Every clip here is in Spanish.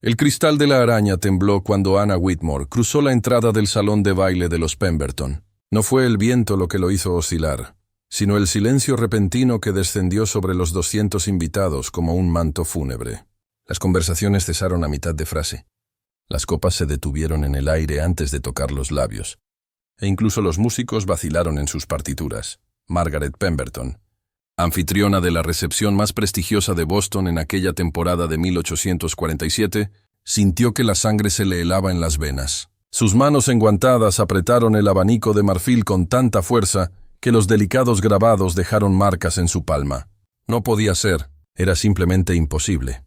El cristal de la araña tembló cuando Anna Whitmore cruzó la entrada del salón de baile de los Pemberton. No fue el viento lo que lo hizo oscilar, sino el silencio repentino que descendió sobre los 200 invitados como un manto fúnebre. Las conversaciones cesaron a mitad de frase. Las copas se detuvieron en el aire antes de tocar los labios, e incluso los músicos vacilaron en sus partituras. Margaret Pemberton, anfitriona de la recepción más prestigiosa de Boston en aquella temporada de 1847, sintió que la sangre se le helaba en las venas. Sus manos enguantadas apretaron el abanico de marfil con tanta fuerza que los delicados grabados dejaron marcas en su palma. No podía ser, era simplemente imposible.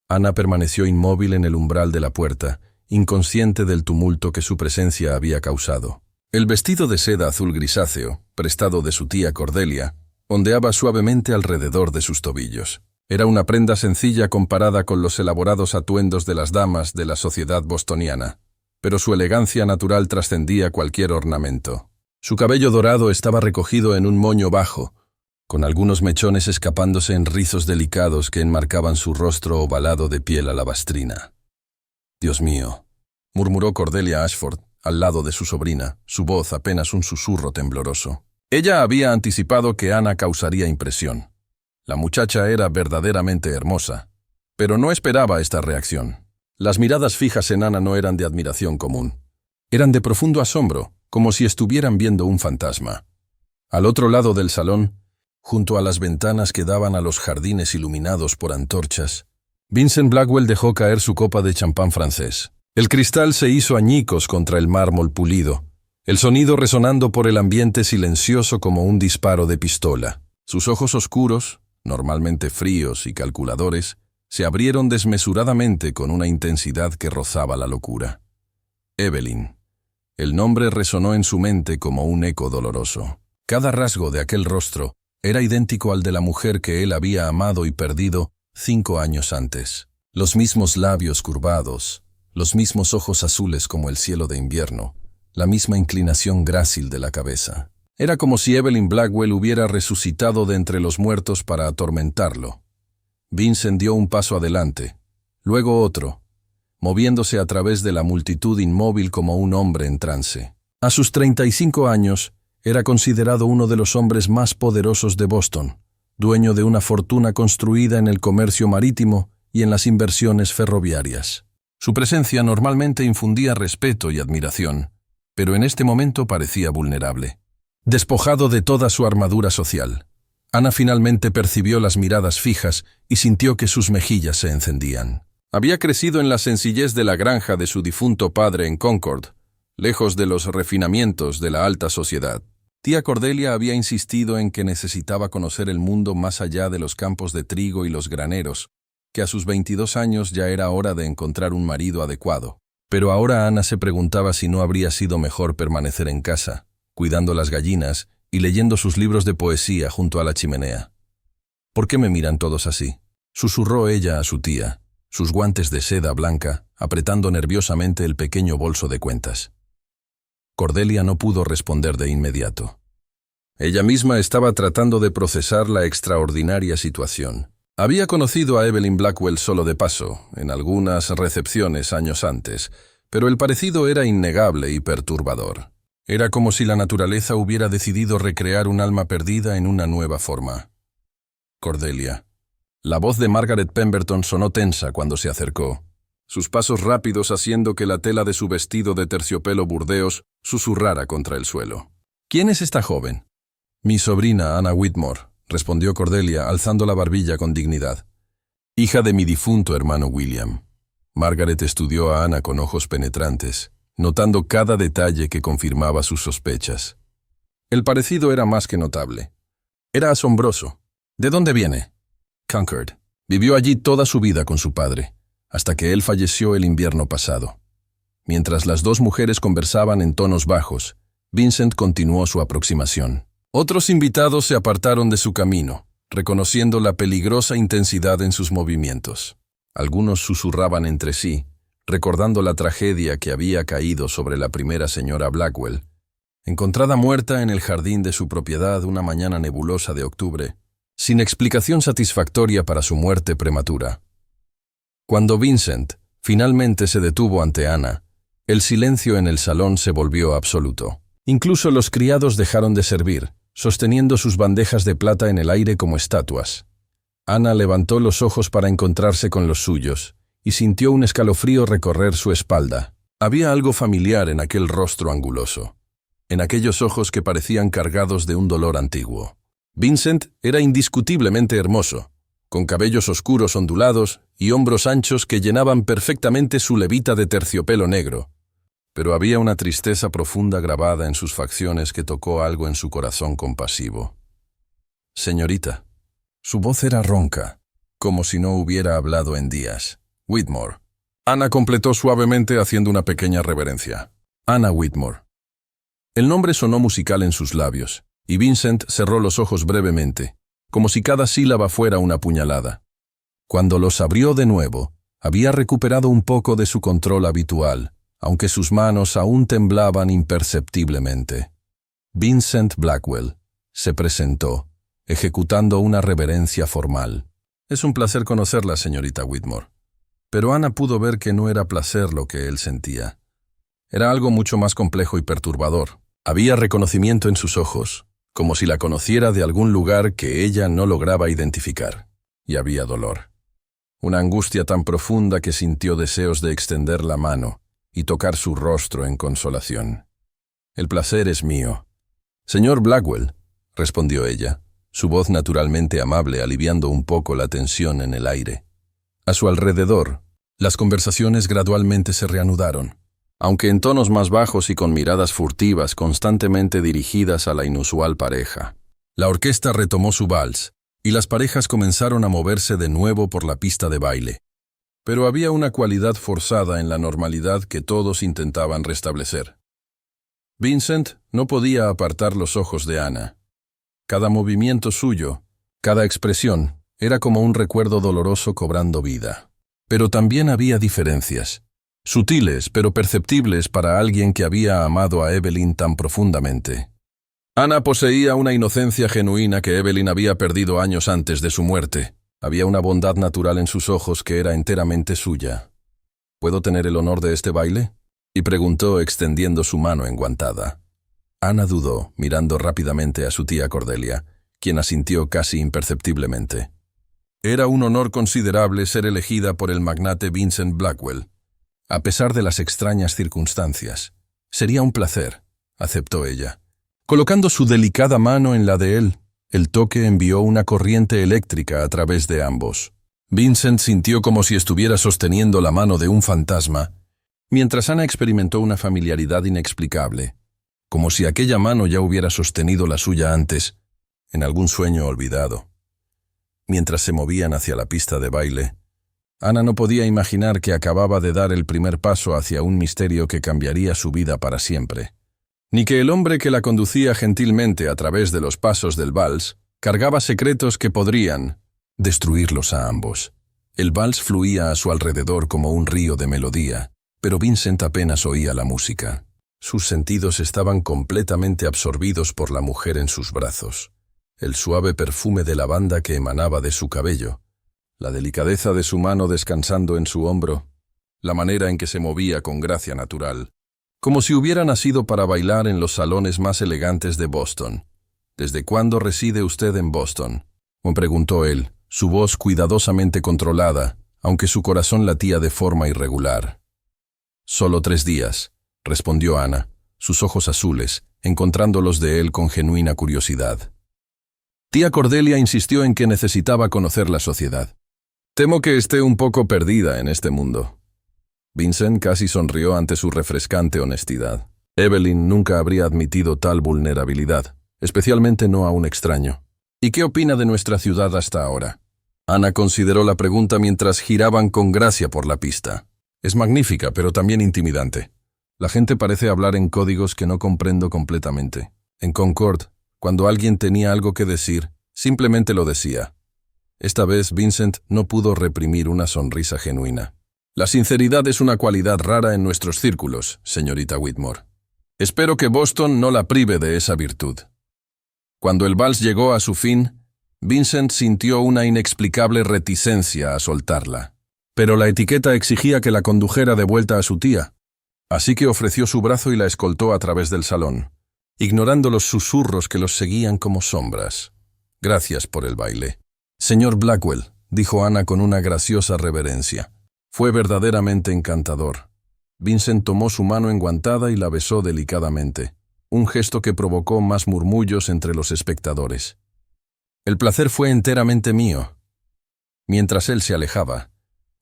Ana permaneció inmóvil en el umbral de la puerta, inconsciente del tumulto que su presencia había causado. El vestido de seda azul grisáceo, prestado de su tía Cordelia, ondeaba suavemente alrededor de sus tobillos. Era una prenda sencilla comparada con los elaborados atuendos de las damas de la sociedad bostoniana, pero su elegancia natural trascendía cualquier ornamento. Su cabello dorado estaba recogido en un moño bajo, con algunos mechones escapándose en rizos delicados que enmarcaban su rostro ovalado de piel alabastrina. «Dios mío», murmuró Cordelia Ashford, al lado de su sobrina, su voz apenas un susurro tembloroso. Ella había anticipado que Ana causaría impresión. La muchacha era verdaderamente hermosa, pero no esperaba esta reacción. Las miradas fijas en Ana no eran de admiración común. Eran de profundo asombro, como si estuvieran viendo un fantasma. Al otro lado del salón, junto a las ventanas que daban a los jardines iluminados por antorchas, Vincent Blackwell dejó caer su copa de champán francés. El cristal se hizo añicos contra el mármol pulido, el sonido resonando por el ambiente silencioso como un disparo de pistola. Sus ojos oscuros, normalmente fríos y calculadores, se abrieron desmesuradamente con una intensidad que rozaba la locura. Evelyn. El nombre resonó en su mente como un eco doloroso. Cada rasgo de aquel rostro era idéntico al de la mujer que él había amado y perdido 5 años antes. Los mismos labios curvados, los mismos ojos azules como el cielo de invierno, la misma inclinación grácil de la cabeza. Era como si Evelyn Blackwell hubiera resucitado de entre los muertos para atormentarlo. Vincent dio un paso adelante, luego otro, moviéndose a través de la multitud inmóvil como un hombre en trance. A sus 35 años, era considerado uno de los hombres más poderosos de Boston, dueño de una fortuna construida en el comercio marítimo y en las inversiones ferroviarias. Su presencia normalmente infundía respeto y admiración, pero en este momento parecía vulnerable. Despojado de toda su armadura social, Ana finalmente percibió las miradas fijas y sintió que sus mejillas se encendían. Había crecido en la sencillez de la granja de su difunto padre en Concord, lejos de los refinamientos de la alta sociedad. Tía Cordelia había insistido en que necesitaba conocer el mundo más allá de los campos de trigo y los graneros, que a sus 22 años ya era hora de encontrar un marido adecuado. Pero ahora Ana se preguntaba si no habría sido mejor permanecer en casa, cuidando las gallinas y leyendo sus libros de poesía junto a la chimenea. «¿Por qué me miran todos así?», susurró ella a su tía, sus guantes de seda blanca apretando nerviosamente el pequeño bolso de cuentas. Cordelia no pudo responder de inmediato. Ella misma estaba tratando de procesar la extraordinaria situación. Había conocido a Evelyn Blackwell solo de paso, en algunas recepciones años antes, pero el parecido era innegable y perturbador. Era como si la naturaleza hubiera decidido recrear un alma perdida en una nueva forma. Cordelia. La voz de Margaret Pemberton sonó tensa cuando se acercó, sus pasos rápidos haciendo que la tela de su vestido de terciopelo burdeos susurrara contra el suelo. «¿Quién es esta joven?» «Mi sobrina, Anna Whitmore», respondió Cordelia, alzando la barbilla con dignidad. «Hija de mi difunto hermano William». Margaret estudió a Ana con ojos penetrantes, notando cada detalle que confirmaba sus sospechas. El parecido era más que notable. Era asombroso. «¿De dónde viene?» «Concord. Vivió allí toda su vida con su padre, hasta que él falleció el invierno pasado». Mientras las dos mujeres conversaban en tonos bajos, Vincent continuó su aproximación. Otros invitados se apartaron de su camino, reconociendo la peligrosa intensidad en sus movimientos. Algunos susurraban entre sí, recordando la tragedia que había caído sobre la primera señora Blackwell, encontrada muerta en el jardín de su propiedad una mañana nebulosa de octubre, sin explicación satisfactoria para su muerte prematura. Cuando Vincent finalmente se detuvo ante Anna, el silencio en el salón se volvió absoluto. Incluso los criados dejaron de servir, sosteniendo sus bandejas de plata en el aire como estatuas. Anna levantó los ojos para encontrarse con los suyos, y sintió un escalofrío recorrer su espalda. Había algo familiar en aquel rostro anguloso, en aquellos ojos que parecían cargados de un dolor antiguo. Vincent era indiscutiblemente hermoso, con cabellos oscuros ondulados y hombros anchos que llenaban perfectamente su levita de terciopelo negro. Pero había una tristeza profunda grabada en sus facciones que tocó algo en su corazón compasivo. «Señorita». Su voz era ronca, como si no hubiera hablado en días. «Whitmore». Anna completó suavemente haciendo una pequeña reverencia. «Anna Whitmore». El nombre sonó musical en sus labios, y Vincent cerró los ojos brevemente, como si cada sílaba fuera una puñalada. Cuando los abrió de nuevo, había recuperado un poco de su control habitual, aunque sus manos aún temblaban imperceptiblemente. Vincent Blackwell se presentó, ejecutando una reverencia formal. «Es un placer conocerla, señorita Whitmore». Pero Anna pudo ver que no era placer lo que él sentía. Era algo mucho más complejo y perturbador. Había reconocimiento en sus ojos, como si la conociera de algún lugar que ella no lograba identificar. Y había dolor. Una angustia tan profunda que sintió deseos de extender la mano y tocar su rostro en consolación. «El placer es mío». «Señor Blackwell», respondió ella, su voz naturalmente amable aliviando un poco la tensión en el aire. A su alrededor, las conversaciones gradualmente se reanudaron, aunque en tonos más bajos y con miradas furtivas constantemente dirigidas a la inusual pareja. La orquesta retomó su vals, y las parejas comenzaron a moverse de nuevo por la pista de baile. Pero había una cualidad forzada en la normalidad que todos intentaban restablecer. Vincent no podía apartar los ojos de Anna. Cada movimiento suyo, cada expresión, era como un recuerdo doloroso cobrando vida. Pero también había diferencias, sutiles pero perceptibles para alguien que había amado a Evelyn tan profundamente. Anna poseía una inocencia genuina que Evelyn había perdido años antes de su muerte. Había una bondad natural en sus ojos que era enteramente suya. «¿Puedo tener el honor de este baile?», y preguntó extendiendo su mano enguantada. Anna dudó, mirando rápidamente a su tía Cordelia, quien asintió casi imperceptiblemente. Era un honor considerable ser elegida por el magnate Vincent Blackwell. A pesar de las extrañas circunstancias. «Sería un placer», aceptó ella. Colocando su delicada mano en la de él, el toque envió una corriente eléctrica a través de ambos. Vincent sintió como si estuviera sosteniendo la mano de un fantasma, mientras Anna experimentó una familiaridad inexplicable, como si aquella mano ya hubiera sostenido la suya antes, en algún sueño olvidado. Mientras se movían hacia la pista de baile, Anna no podía imaginar que acababa de dar el primer paso hacia un misterio que cambiaría su vida para siempre, ni que el hombre que la conducía gentilmente a través de los pasos del vals cargaba secretos que podrían destruirlos a ambos. El vals fluía a su alrededor como un río de melodía, pero Vincent apenas oía la música. Sus sentidos estaban completamente absorbidos por la mujer en sus brazos. El suave perfume de lavanda que emanaba de su cabello, la delicadeza de su mano descansando en su hombro, la manera en que se movía con gracia natural, como si hubiera nacido para bailar en los salones más elegantes de Boston. «¿Desde cuándo reside usted en Boston?», me preguntó él, su voz cuidadosamente controlada, aunque su corazón latía de forma irregular. «Solo 3 días», respondió Anna, sus ojos azules, encontrándolos de él con genuina curiosidad. Tía Cordelia insistió en que necesitaba conocer la sociedad. «Temo que esté un poco perdida en este mundo». Vincent casi sonrió ante su refrescante honestidad. Evelyn nunca habría admitido tal vulnerabilidad, especialmente no a un extraño. «¿Y qué opina de nuestra ciudad hasta ahora?». Anna consideró la pregunta mientras giraban con gracia por la pista. «Es magnífica, pero también intimidante. La gente parece hablar en códigos que no comprendo completamente. En Concord, cuando alguien tenía algo que decir, simplemente lo decía». Esta vez Vincent no pudo reprimir una sonrisa genuina. «La sinceridad es una cualidad rara en nuestros círculos, señorita Whitmore. Espero que Boston no la prive de esa virtud». Cuando el vals llegó a su fin, Vincent sintió una inexplicable reticencia a soltarla. Pero la etiqueta exigía que la condujera de vuelta a su tía, así que ofreció su brazo y la escoltó a través del salón, ignorando los susurros que los seguían como sombras. Gracias por el baile. Señor Blackwell, dijo Ana con una graciosa reverencia. Fue verdaderamente encantador. Vincent tomó su mano enguantada y la besó delicadamente, un gesto que provocó más murmullos entre los espectadores. El placer fue enteramente mío. Mientras él se alejaba,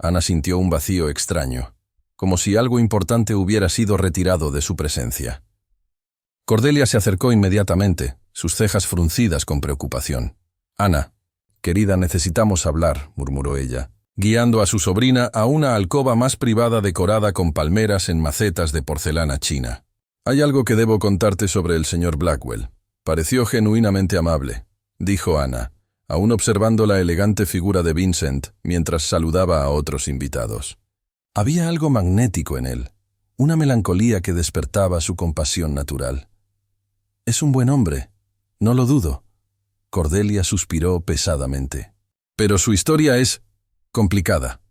Ana sintió un vacío extraño, como si algo importante hubiera sido retirado de su presencia. Cordelia se acercó inmediatamente, sus cejas fruncidas con preocupación. «Ana, querida, necesitamos hablar», murmuró ella, guiando a su sobrina a una alcoba más privada decorada con palmeras en macetas de porcelana china. «Hay algo que debo contarte sobre el señor Blackwell. Pareció genuinamente amable», dijo Ana, aún observando la elegante figura de Vincent mientras saludaba a otros invitados. Había algo magnético en él, una melancolía que despertaba su compasión natural. «Es un buen hombre, no lo dudo». Cordelia suspiró pesadamente. «Pero su historia es complicada.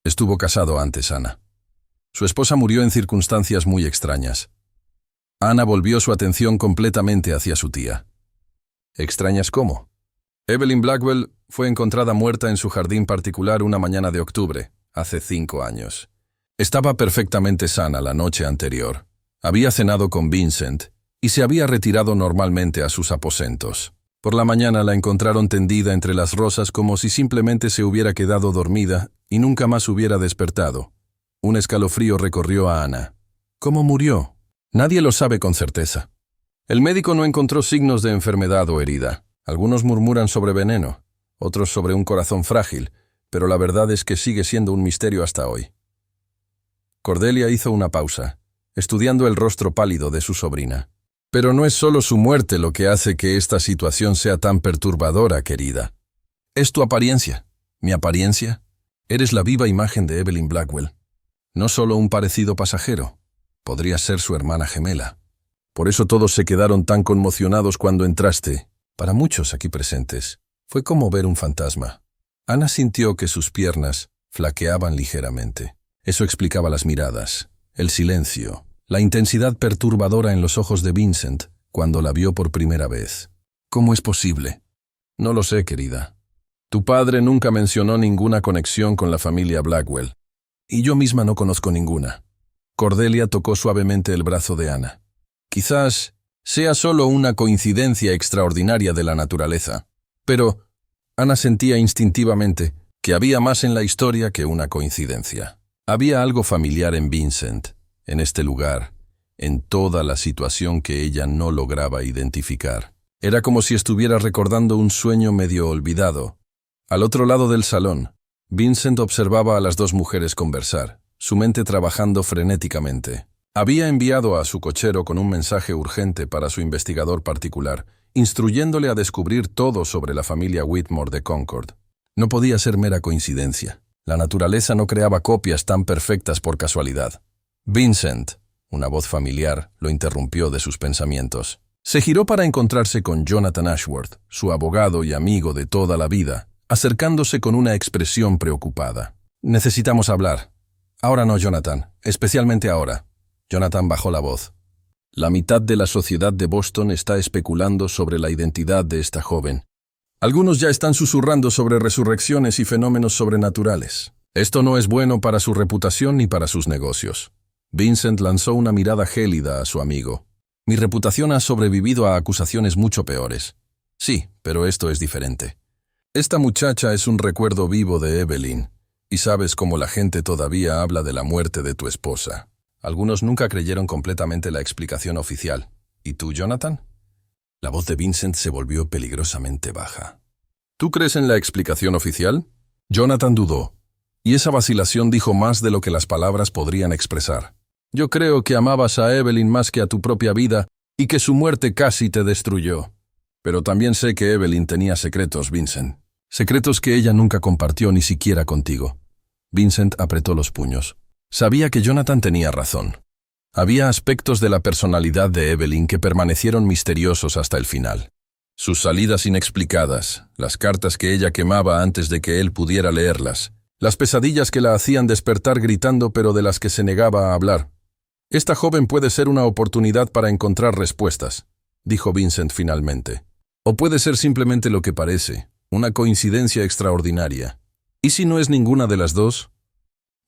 Estuvo casado antes, Ana. Su esposa murió en circunstancias muy extrañas». Ana volvió su atención completamente hacia su tía. «¿Extrañas cómo?» Evelyn Blackwell fue encontrada muerta en su jardín particular una mañana de octubre, hace 5 años. Estaba perfectamente sana la noche anterior. Había cenado con Vincent y se había retirado normalmente a sus aposentos. Por la mañana la encontraron tendida entre las rosas como si simplemente se hubiera quedado dormida y nunca más hubiera despertado. Un escalofrío recorrió a Ana. ¿Cómo murió? Nadie lo sabe con certeza. El médico no encontró signos de enfermedad o herida. Algunos murmuran sobre veneno, otros sobre un corazón frágil, pero la verdad es que sigue siendo un misterio hasta hoy. Cordelia hizo una pausa, estudiando el rostro pálido de su sobrina. Pero no es solo su muerte lo que hace que esta situación sea tan perturbadora, querida. Es tu apariencia. ¿Mi apariencia? Eres la viva imagen de Evelyn Blackwell. No solo un parecido pasajero. Podría ser su hermana gemela. Por eso todos se quedaron tan conmocionados cuando entraste. Para muchos aquí presentes, fue como ver un fantasma. Ana sintió que sus piernas flaqueaban ligeramente. Eso explicaba las miradas, el silencio, la intensidad perturbadora en los ojos de Vincent cuando la vio por primera vez. ¿Cómo es posible? No lo sé, querida. Tu padre nunca mencionó ninguna conexión con la familia Blackwell. Y yo misma no conozco ninguna. Cordelia tocó suavemente el brazo de Ana. Quizás sea solo una coincidencia extraordinaria de la naturaleza. Pero Ana sentía instintivamente que había más en la historia que una coincidencia. Había algo familiar en Vincent, en este lugar, en toda la situación que ella no lograba identificar. Era como si estuviera recordando un sueño medio olvidado. Al otro lado del salón, Vincent observaba a las dos mujeres conversar, su mente trabajando frenéticamente. Había enviado a su cochero con un mensaje urgente para su investigador particular, instruyéndole a descubrir todo sobre la familia Whitmore de Concord. No podía ser mera coincidencia. La naturaleza no creaba copias tan perfectas por casualidad. «Vincent», una voz familiar, lo interrumpió de sus pensamientos. Se giró para encontrarse con Jonathan Ashworth, su abogado y amigo de toda la vida, acercándose con una expresión preocupada. «Necesitamos hablar. Ahora no, Jonathan, especialmente ahora». Jonathan bajó la voz. La mitad de la sociedad de Boston está especulando sobre la identidad de esta joven. Algunos ya están susurrando sobre resurrecciones y fenómenos sobrenaturales. Esto no es bueno para su reputación ni para sus negocios. Vincent lanzó una mirada gélida a su amigo. Mi reputación ha sobrevivido a acusaciones mucho peores. Sí, pero esto es diferente. Esta muchacha es un recuerdo vivo de Evelyn, y sabes cómo la gente todavía habla de la muerte de tu esposa. Algunos nunca creyeron completamente la explicación oficial. ¿Y tú, Jonathan? La voz de Vincent se volvió peligrosamente baja. ¿Tú crees en la explicación oficial? Jonathan dudó, y esa vacilación dijo más de lo que las palabras podrían expresar. Yo creo que amabas a Evelyn más que a tu propia vida y que su muerte casi te destruyó. Pero también sé que Evelyn tenía secretos, Vincent. Secretos que ella nunca compartió ni siquiera contigo. Vincent apretó los puños. Sabía que Jonathan tenía razón. Había aspectos de la personalidad de Evelyn que permanecieron misteriosos hasta el final. Sus salidas inexplicadas, las cartas que ella quemaba antes de que él pudiera leerlas, Las pesadillas que la hacían despertar gritando pero de las que se negaba a hablar. Esta joven puede ser una oportunidad para encontrar respuestas, dijo Vincent finalmente. O puede ser simplemente lo que parece, una coincidencia extraordinaria. ¿Y si no es ninguna de las dos?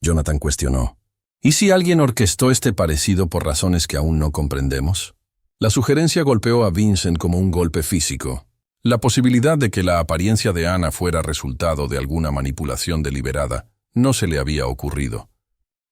Jonathan cuestionó. ¿Y si alguien orquestó este parecido por razones que aún no comprendemos? La sugerencia golpeó a Vincent como un golpe físico. La posibilidad de que la apariencia de Anna fuera resultado de alguna manipulación deliberada no se le había ocurrido.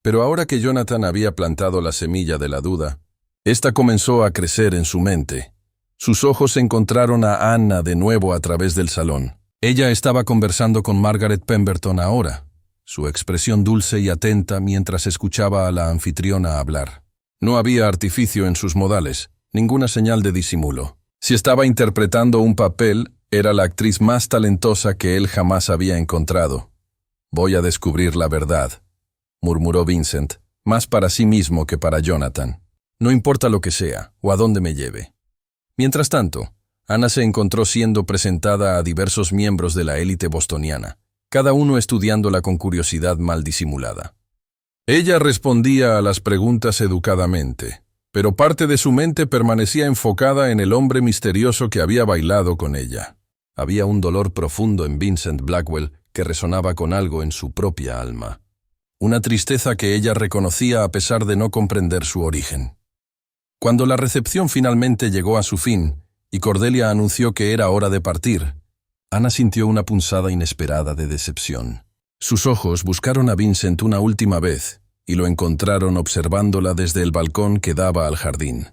Pero ahora que Jonathan había plantado la semilla de la duda, ésta comenzó a crecer en su mente. Sus ojos encontraron a Anna de nuevo a través del salón. Ella estaba conversando con Margaret Pemberton ahora, su expresión dulce y atenta mientras escuchaba a la anfitriona hablar. No había artificio en sus modales, ninguna señal de disimulo. Si estaba interpretando un papel, era la actriz más talentosa que él jamás había encontrado. «Voy a descubrir la verdad», murmuró Vincent, más para sí mismo que para Jonathan. «No importa lo que sea, o a dónde me lleve». Mientras tanto, Anna se encontró siendo presentada a diversos miembros de la élite bostoniana, cada uno estudiándola con curiosidad mal disimulada. Ella respondía a las preguntas educadamente, pero parte de su mente permanecía enfocada en el hombre misterioso que había bailado con ella. Había un dolor profundo en Vincent Blackwell que resonaba con algo en su propia alma. Una tristeza que ella reconocía a pesar de no comprender su origen. Cuando la recepción finalmente llegó a su fin, y Cordelia anunció que era hora de partir, Anna sintió una punzada inesperada de decepción. Sus ojos buscaron a Vincent una última vez y lo encontraron observándola desde el balcón que daba al jardín.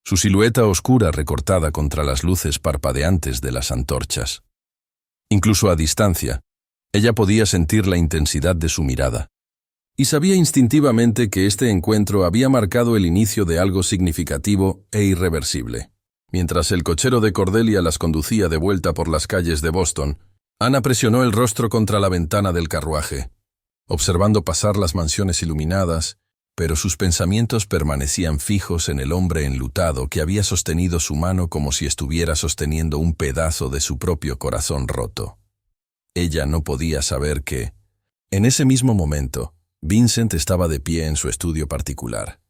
Su silueta oscura recortada contra las luces parpadeantes de las antorchas. Incluso a distancia, ella podía sentir la intensidad de su mirada. Y sabía instintivamente que este encuentro había marcado el inicio de algo significativo e irreversible. Mientras el cochero de Cordelia las conducía de vuelta por las calles de Boston, Anna presionó el rostro contra la ventana del carruaje, observando pasar las mansiones iluminadas, pero sus pensamientos permanecían fijos en el hombre enlutado que había sostenido su mano como si estuviera sosteniendo un pedazo de su propio corazón roto. Ella no podía saber que, en ese mismo momento, Vincent estaba de pie en su estudio particular,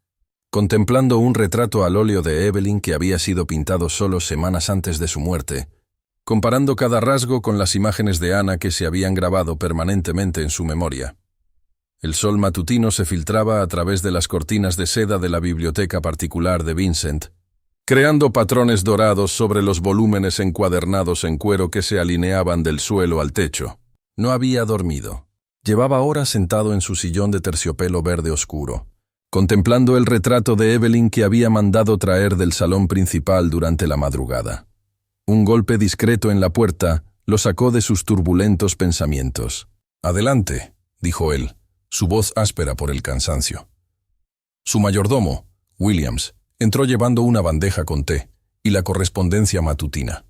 contemplando un retrato al óleo de Evelyn que había sido pintado solo semanas antes de su muerte, comparando cada rasgo con las imágenes de Anna que se habían grabado permanentemente en su memoria. El sol matutino se filtraba a través de las cortinas de seda de la biblioteca particular de Vincent, creando patrones dorados sobre los volúmenes encuadernados en cuero que se alineaban del suelo al techo. No había dormido. Llevaba horas sentado en su sillón de terciopelo verde oscuro, contemplando el retrato de Evelyn que había mandado traer del salón principal durante la madrugada. Un golpe discreto en la puerta lo sacó de sus turbulentos pensamientos. «Adelante», dijo él, su voz áspera por el cansancio. Su mayordomo, Williams, entró llevando una bandeja con té y la correspondencia matutina.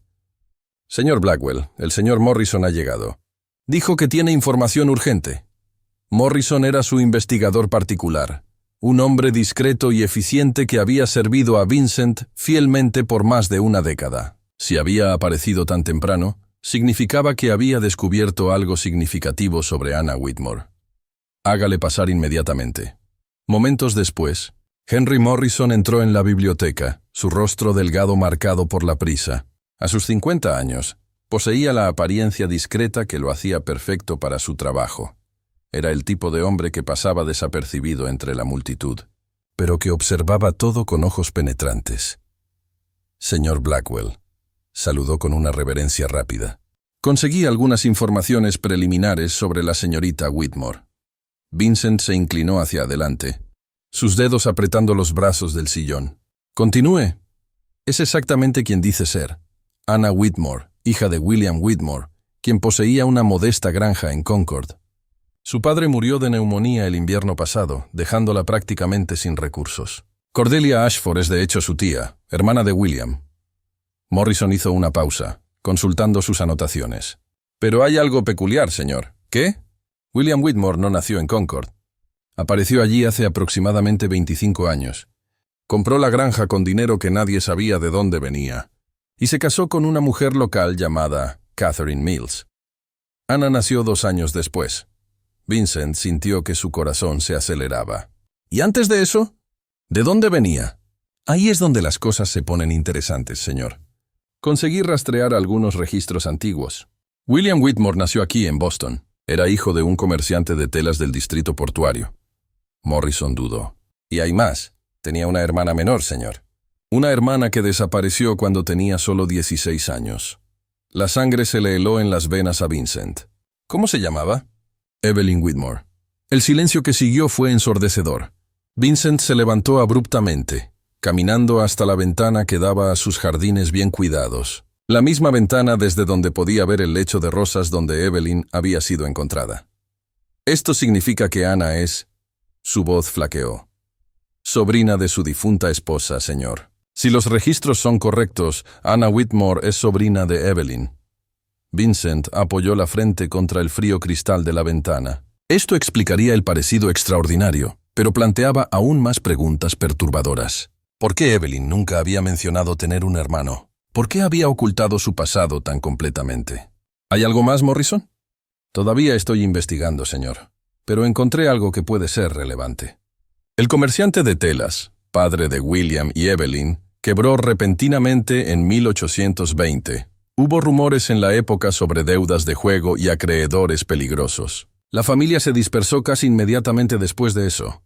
«Señor Blackwell, el señor Morrison ha llegado. Dijo que tiene información urgente». Morrison era su investigador particular, un hombre discreto y eficiente que había servido a Vincent fielmente por más de una década. Si había aparecido tan temprano, significaba que había descubierto algo significativo sobre Anna Whitmore. «Hágale pasar inmediatamente». Momentos después, Henry Morrison entró en la biblioteca, su rostro delgado marcado por la prisa. A sus 50 años, poseía la apariencia discreta que lo hacía perfecto para su trabajo. Era el tipo de hombre que pasaba desapercibido entre la multitud, pero que observaba todo con ojos penetrantes. «Señor Blackwell», saludó con una reverencia rápida. «Conseguí algunas informaciones preliminares sobre la señorita Whitmore». Vincent se inclinó hacia adelante, sus dedos apretando los brazos del sillón. «Continúe. Es exactamente quien dice ser. Anna Whitmore, hija de William Whitmore, quien poseía una modesta granja en Concord. Su padre murió de neumonía el invierno pasado, dejándola prácticamente sin recursos. Cordelia Ashford es de hecho su tía, hermana de William». Morrison hizo una pausa, consultando sus anotaciones. «Pero hay algo peculiar, señor». «¿Qué?» William Whitmore no nació en Concord. Apareció allí hace aproximadamente 25 años. Compró la granja con dinero que nadie sabía de dónde venía, y se casó con una mujer local llamada Catherine Mills. Anna nació 2 años después. Vincent sintió que su corazón se aceleraba. ¿Y antes de eso? ¿De dónde venía? Ahí es donde las cosas se ponen interesantes, señor. Conseguí rastrear algunos registros antiguos. William Whitmore nació aquí, en Boston. Era hijo de un comerciante de telas del distrito portuario. Morrison dudó. Y hay más. Tenía una hermana menor, señor. Una hermana que desapareció cuando tenía solo 16 años. La sangre se le heló en las venas a Vincent. ¿Cómo se llamaba? Evelyn Whitmore. El silencio que siguió fue ensordecedor. Vincent se levantó abruptamente, caminando hasta la ventana que daba a sus jardines bien cuidados. La misma ventana desde donde podía ver el lecho de rosas donde Evelyn había sido encontrada. Esto significa que Ana es... Su voz flaqueó. Sobrina de su difunta esposa, señor. Si los registros son correctos, Ana Whitmore es sobrina de Evelyn. Vincent apoyó la frente contra el frío cristal de la ventana. Esto explicaría el parecido extraordinario, pero planteaba aún más preguntas perturbadoras. ¿Por qué Evelyn nunca había mencionado tener un hermano? ¿Por qué había ocultado su pasado tan completamente? ¿Hay algo más, Morrison? Todavía estoy investigando, señor, pero encontré algo que puede ser relevante. El comerciante de telas, padre de William y Evelyn, quebró repentinamente en 1820. Hubo rumores en la época sobre deudas de juego y acreedores peligrosos. La familia se dispersó casi inmediatamente después de eso.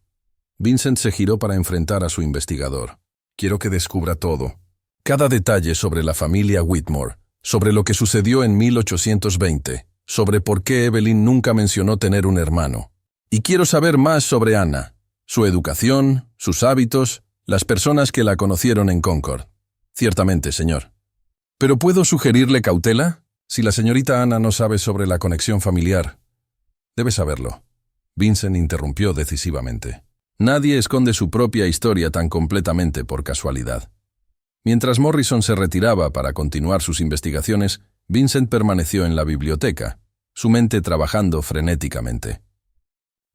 Vincent se giró para enfrentar a su investigador. Quiero que descubra todo. Cada detalle sobre la familia Whitmore, sobre lo que sucedió en 1820, sobre por qué Evelyn nunca mencionó tener un hermano. Y quiero saber más sobre Ana, su educación, sus hábitos, las personas que la conocieron en Concord. Ciertamente, señor. ¿Pero puedo sugerirle cautela? Si la señorita Ana no sabe sobre la conexión familiar. Debe saberlo. Vincent interrumpió decisivamente. Nadie esconde su propia historia tan completamente por casualidad. Mientras Morrison se retiraba para continuar sus investigaciones, Vincent permaneció en la biblioteca, su mente trabajando frenéticamente.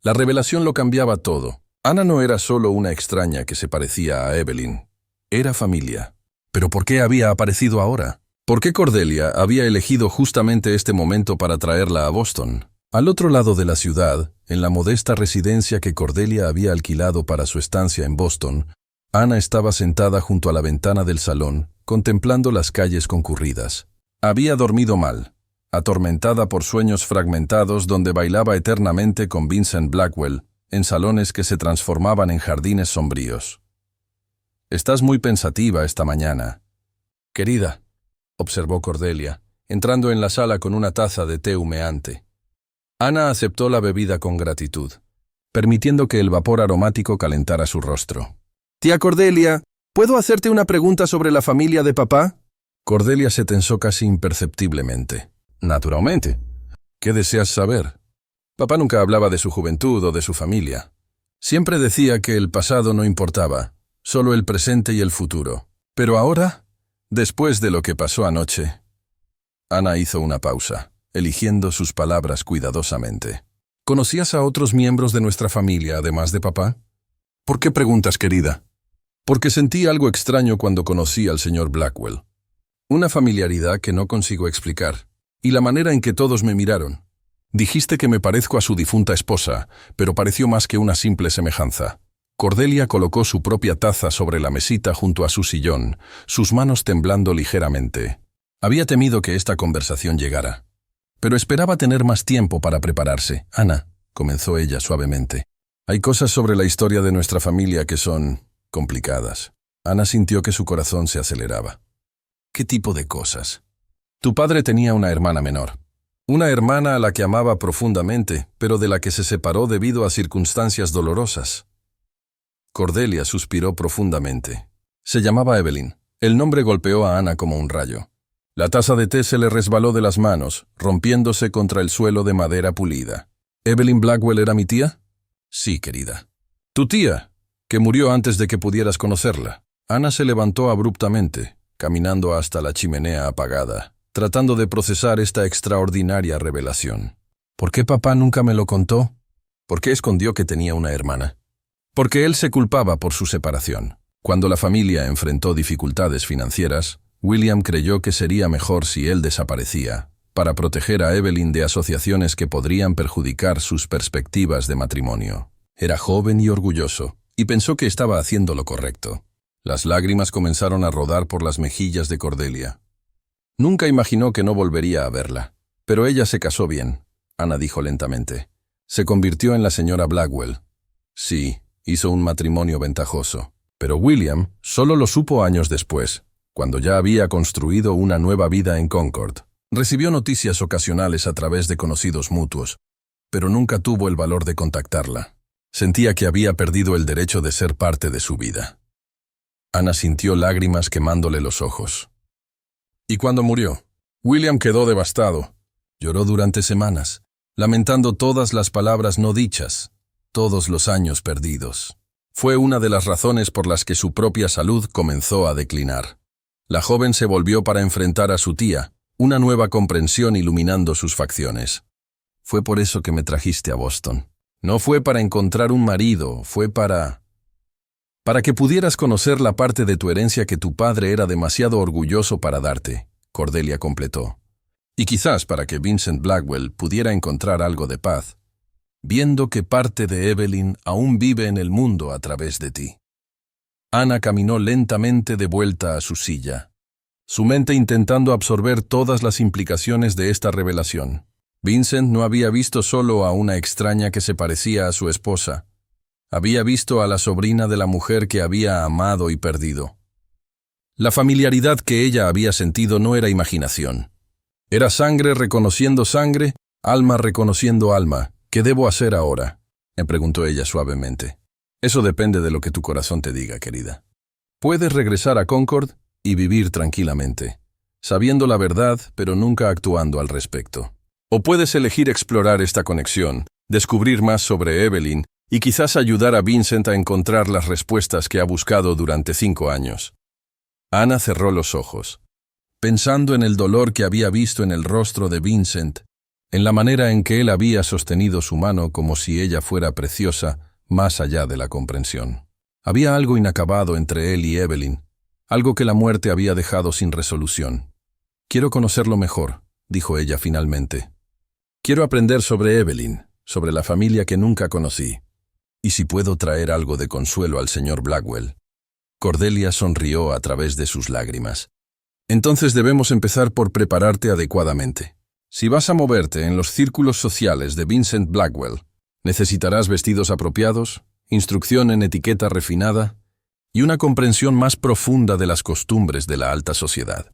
La revelación lo cambiaba todo. Ana no era solo una extraña que se parecía a Evelyn. Era familia. ¿Pero por qué había aparecido ahora? ¿Por qué Cordelia había elegido justamente este momento para traerla a Boston? Al otro lado de la ciudad, en la modesta residencia que Cordelia había alquilado para su estancia en Boston, Ana estaba sentada junto a la ventana del salón, contemplando las calles concurridas. Había dormido mal, atormentada por sueños fragmentados donde bailaba eternamente con Vincent Blackwell, en salones que se transformaban en jardines sombríos. «Estás muy pensativa esta mañana». «Querida», observó Cordelia, entrando en la sala con una taza de té humeante. Ana aceptó la bebida con gratitud, permitiendo que el vapor aromático calentara su rostro. «Tía Cordelia, ¿puedo hacerte una pregunta sobre la familia de papá?» Cordelia se tensó casi imperceptiblemente. «Naturalmente. ¿Qué deseas saber?» Papá nunca hablaba de su juventud o de su familia. Siempre decía que el pasado no importaba, solo el presente y el futuro. Pero ahora, después de lo que pasó anoche... Ana hizo una pausa, eligiendo sus palabras cuidadosamente. ¿Conocías a otros miembros de nuestra familia, además de papá? ¿Por qué preguntas, querida? Porque sentí algo extraño cuando conocí al señor Blackwell. Una familiaridad que no consigo explicar. Y la manera en que todos me miraron. Dijiste que me parezco a su difunta esposa, pero pareció más que una simple semejanza. Cordelia colocó su propia taza sobre la mesita junto a su sillón, sus manos temblando ligeramente. Había temido que esta conversación llegara. Pero esperaba tener más tiempo para prepararse. «Ana», comenzó ella suavemente, «hay cosas sobre la historia de nuestra familia que son complicadas». Ana sintió que su corazón se aceleraba. «¿Qué tipo de cosas?» «Tu padre tenía una hermana menor. Una hermana a la que amaba profundamente, pero de la que se separó debido a circunstancias dolorosas». Cordelia suspiró profundamente. Se llamaba Evelyn. El nombre golpeó a Ana como un rayo. La taza de té se le resbaló de las manos, rompiéndose contra el suelo de madera pulida. ¿Evelyn Blackwell era mi tía? Sí, querida. ¿Tu tía? Que murió antes de que pudieras conocerla. Ana se levantó abruptamente, caminando hasta la chimenea apagada, tratando de procesar esta extraordinaria revelación. ¿Por qué papá nunca me lo contó? ¿Por qué escondió que tenía una hermana? Porque él se culpaba por su separación. Cuando la familia enfrentó dificultades financieras, William creyó que sería mejor si él desaparecía, para proteger a Evelyn de asociaciones que podrían perjudicar sus perspectivas de matrimonio. Era joven y orgulloso, y pensó que estaba haciendo lo correcto. Las lágrimas comenzaron a rodar por las mejillas de Cordelia. Nunca imaginó que no volvería a verla. Pero ella se casó bien, Ana dijo lentamente. Se convirtió en la señora Blackwell. Sí, hizo un matrimonio ventajoso. Pero William solo lo supo años después, cuando ya había construido una nueva vida en Concord. Recibió noticias ocasionales a través de conocidos mutuos, pero nunca tuvo el valor de contactarla. Sentía que había perdido el derecho de ser parte de su vida. Ana sintió lágrimas quemándole los ojos. Y cuando murió, William quedó devastado. Lloró durante semanas, lamentando todas las palabras no dichas, todos los años perdidos. Fue una de las razones por las que su propia salud comenzó a declinar. La joven se volvió para enfrentar a su tía, una nueva comprensión iluminando sus facciones. Fue por eso que me trajiste a Boston. No fue para encontrar un marido, fue para que pudieras conocer la parte de tu herencia que tu padre era demasiado orgulloso para darte, Cordelia completó. Y quizás para que Vincent Blackwell pudiera encontrar algo de paz, viendo que parte de Evelyn aún vive en el mundo a través de ti. Ana caminó lentamente de vuelta a su silla, su mente intentando absorber todas las implicaciones de esta revelación. Vincent no había visto solo a una extraña que se parecía a su esposa. Había visto a la sobrina de la mujer que había amado y perdido. La familiaridad que ella había sentido no era imaginación. Era sangre reconociendo sangre, alma reconociendo alma. ¿Qué debo hacer ahora?, me preguntó ella suavemente. Eso depende de lo que tu corazón te diga, querida. Puedes regresar a Concord y vivir tranquilamente, sabiendo la verdad pero nunca actuando al respecto. O puedes elegir explorar esta conexión, descubrir más sobre Evelyn y quizás ayudar a Vincent a encontrar las respuestas que ha buscado durante 5 años. Ana cerró los ojos, pensando en el dolor que había visto en el rostro de Vincent, en la manera en que él había sostenido su mano como si ella fuera preciosa, más allá de la comprensión. Había algo inacabado entre él y Evelyn, algo que la muerte había dejado sin resolución. Quiero conocerlo mejor, dijo ella finalmente. Quiero aprender sobre Evelyn, sobre la familia que nunca conocí. Y si puedo traer algo de consuelo al señor Blackwell. Cordelia sonrió a través de sus lágrimas. Entonces debemos empezar por prepararte adecuadamente. Si vas a moverte en los círculos sociales de Vincent Blackwell, necesitarás vestidos apropiados, instrucción en etiqueta refinada y una comprensión más profunda de las costumbres de la alta sociedad.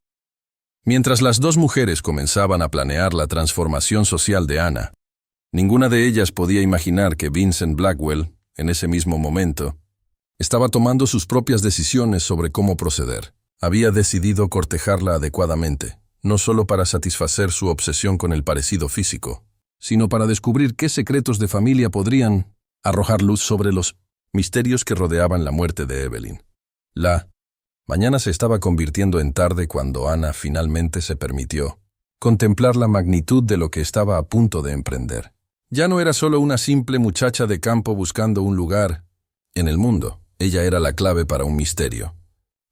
Mientras las dos mujeres comenzaban a planear la transformación social de Ana, ninguna de ellas podía imaginar que Vincent Blackwell, en ese mismo momento, estaba tomando sus propias decisiones sobre cómo proceder. Había decidido cortejarla adecuadamente, no solo para satisfacer su obsesión con el parecido físico, sino para descubrir qué secretos de familia podrían arrojar luz sobre los misterios que rodeaban la muerte de Evelyn. La mañana se estaba convirtiendo en tarde cuando Ana finalmente se permitió contemplar la magnitud de lo que estaba a punto de emprender. Ya no era solo una simple muchacha de campo buscando un lugar en el mundo. Ella era la clave para un misterio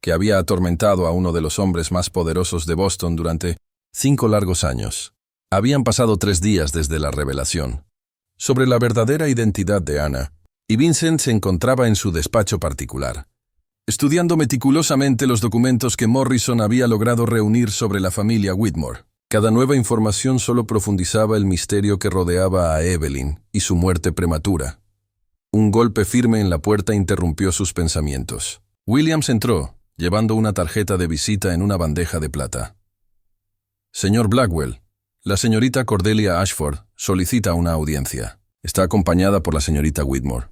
que había atormentado a uno de los hombres más poderosos de Boston durante 5 largos años. Habían pasado 3 días desde la revelación sobre la verdadera identidad de Ana, y Vincent se encontraba en su despacho particular, estudiando meticulosamente los documentos que Morrison había logrado reunir sobre la familia Whitmore. Cada nueva información solo profundizaba el misterio que rodeaba a Evelyn y su muerte prematura. Un golpe firme en la puerta interrumpió sus pensamientos. Williams entró, llevando una tarjeta de visita en una bandeja de plata. Señor Blackwell, la señorita Cordelia Ashford solicita una audiencia. Está acompañada por la señorita Whitmore.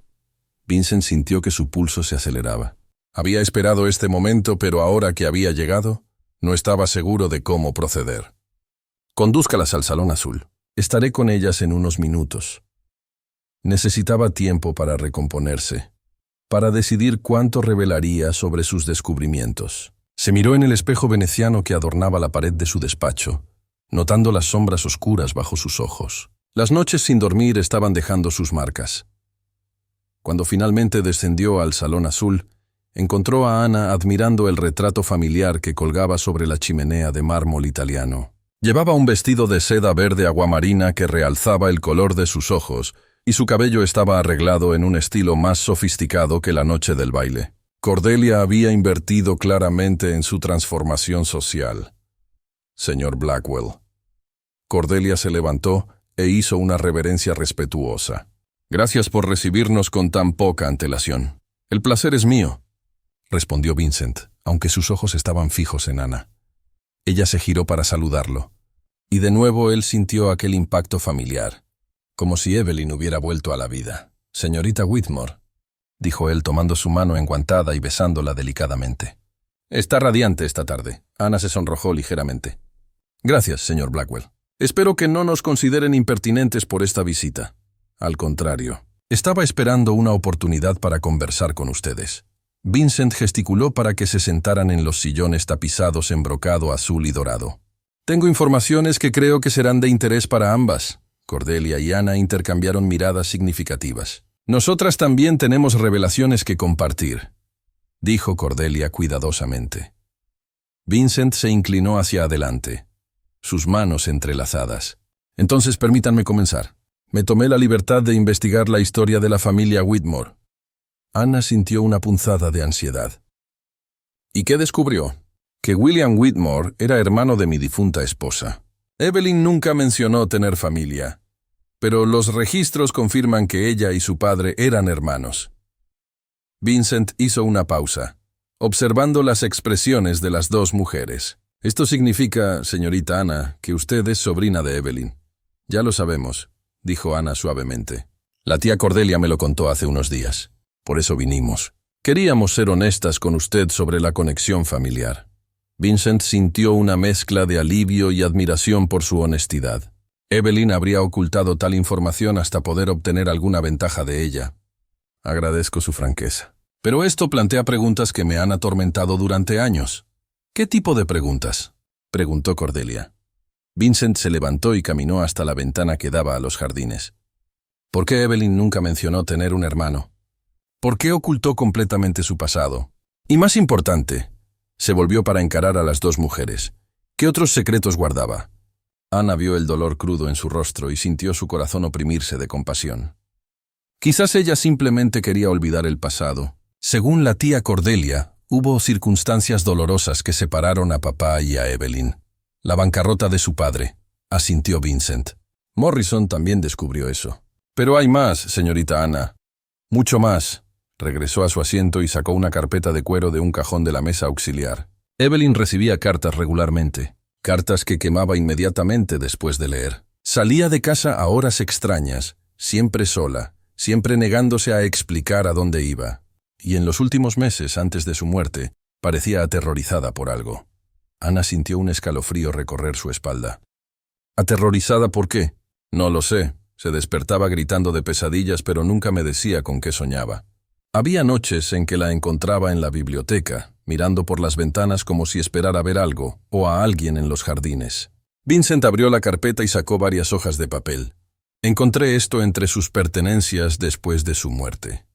Vincent sintió que su pulso se aceleraba. Había esperado este momento, pero ahora que había llegado, no estaba seguro de cómo proceder. Condúzcalas al Salón Azul. Estaré con ellas en unos minutos. Necesitaba tiempo para recomponerse, para decidir cuánto revelaría sobre sus descubrimientos. Se miró en el espejo veneciano que adornaba la pared de su despacho, notando las sombras oscuras bajo sus ojos. Las noches sin dormir estaban dejando sus marcas. Cuando finalmente descendió al Salón Azul, encontró a Ana admirando el retrato familiar que colgaba sobre la chimenea de mármol italiano. Llevaba un vestido de seda verde aguamarina que realzaba el color de sus ojos, y su cabello estaba arreglado en un estilo más sofisticado que la noche del baile. Cordelia había invertido claramente en su transformación social. Señor Blackwell. Cordelia se levantó e hizo una reverencia respetuosa. Gracias por recibirnos con tan poca antelación. El placer es mío, respondió Vincent, aunque sus ojos estaban fijos en Ana. Ella se giró para saludarlo, y de nuevo él sintió aquel impacto familiar, como si Evelyn hubiera vuelto a la vida. Señorita Whitmore, dijo él tomando su mano enguantada y besándola delicadamente. Está radiante esta tarde. Ana se sonrojó ligeramente. Gracias, señor Blackwell. Espero que no nos consideren impertinentes por esta visita. Al contrario, estaba esperando una oportunidad para conversar con ustedes. Vincent gesticuló para que se sentaran en los sillones tapizados en brocado azul y dorado. Tengo informaciones que creo que serán de interés para ambas. Cordelia y Ana intercambiaron miradas significativas. Nosotras también tenemos revelaciones que compartir, dijo Cordelia cuidadosamente. Vincent se inclinó hacia adelante, sus manos entrelazadas. Entonces permítanme comenzar. Me tomé la libertad de investigar la historia de la familia Whitmore. Ana sintió una punzada de ansiedad. ¿Y qué descubrió? Que William Whitmore era hermano de mi difunta esposa. Evelyn nunca mencionó tener familia, pero los registros confirman que ella y su padre eran hermanos. Vincent hizo una pausa, observando las expresiones de las dos mujeres. Esto significa, señorita Ana, que usted es sobrina de Evelyn. Ya lo sabemos, dijo Ana suavemente. La tía Cordelia me lo contó hace unos días. Por eso vinimos. Queríamos ser honestas con usted sobre la conexión familiar. Vincent sintió una mezcla de alivio y admiración por su honestidad. Evelyn habría ocultado tal información hasta poder obtener alguna ventaja de ella. Agradezco su franqueza. Pero esto plantea preguntas que me han atormentado durante años. ¿Qué tipo de preguntas?, preguntó Cordelia. Vincent se levantó y caminó hasta la ventana que daba a los jardines. ¿Por qué Evelyn nunca mencionó tener un hermano? ¿Por qué ocultó completamente su pasado? Y más importante, se volvió para encarar a las dos mujeres. ¿Qué otros secretos guardaba? Ana vio el dolor crudo en su rostro y sintió su corazón oprimirse de compasión. Quizás ella simplemente quería olvidar el pasado. Según la tía Cordelia, hubo circunstancias dolorosas que separaron a papá y a Evelyn. La bancarrota de su padre, asintió Vincent. Morrison también descubrió eso. Pero hay más, señorita Ana. Mucho más. Regresó a su asiento y sacó una carpeta de cuero de un cajón de la mesa auxiliar. Evelyn recibía cartas regularmente, cartas que quemaba inmediatamente después de leer. Salía de casa a horas extrañas, siempre sola, siempre negándose a explicar a dónde iba. Y en los últimos meses, antes de su muerte, parecía aterrorizada por algo. Ana sintió un escalofrío recorrer su espalda. ¿Aterrorizada por qué? No lo sé. Se despertaba gritando de pesadillas, pero nunca me decía con qué soñaba. Había noches en que la encontraba en la biblioteca, mirando por las ventanas como si esperara ver algo, o a alguien en los jardines. Vincent abrió la carpeta y sacó varias hojas de papel. Encontré esto entre sus pertenencias después de su muerte.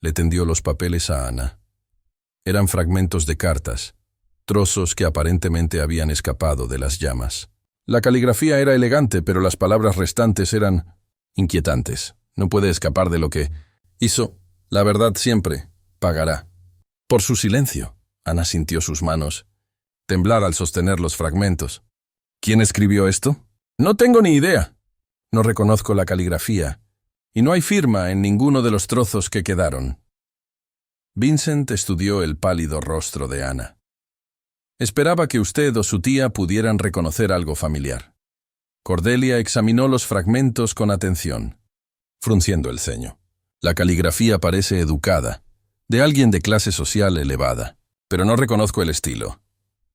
Le tendió los papeles a Ana. Eran fragmentos de cartas, trozos que aparentemente habían escapado de las llamas. La caligrafía era elegante, pero las palabras restantes eran inquietantes. No puede escapar de lo que hizo. La verdad siempre pagará. Por su silencio, Ana sintió sus manos temblar al sostener los fragmentos. ¿Quién escribió esto? No tengo ni idea. No reconozco la caligrafía, y no hay firma en ninguno de los trozos que quedaron. Vincent estudió el pálido rostro de Ana. Esperaba que usted o su tía pudieran reconocer algo familiar. Cordelia examinó los fragmentos con atención, frunciendo el ceño. La caligrafía parece educada, de alguien de clase social elevada, pero no reconozco el estilo.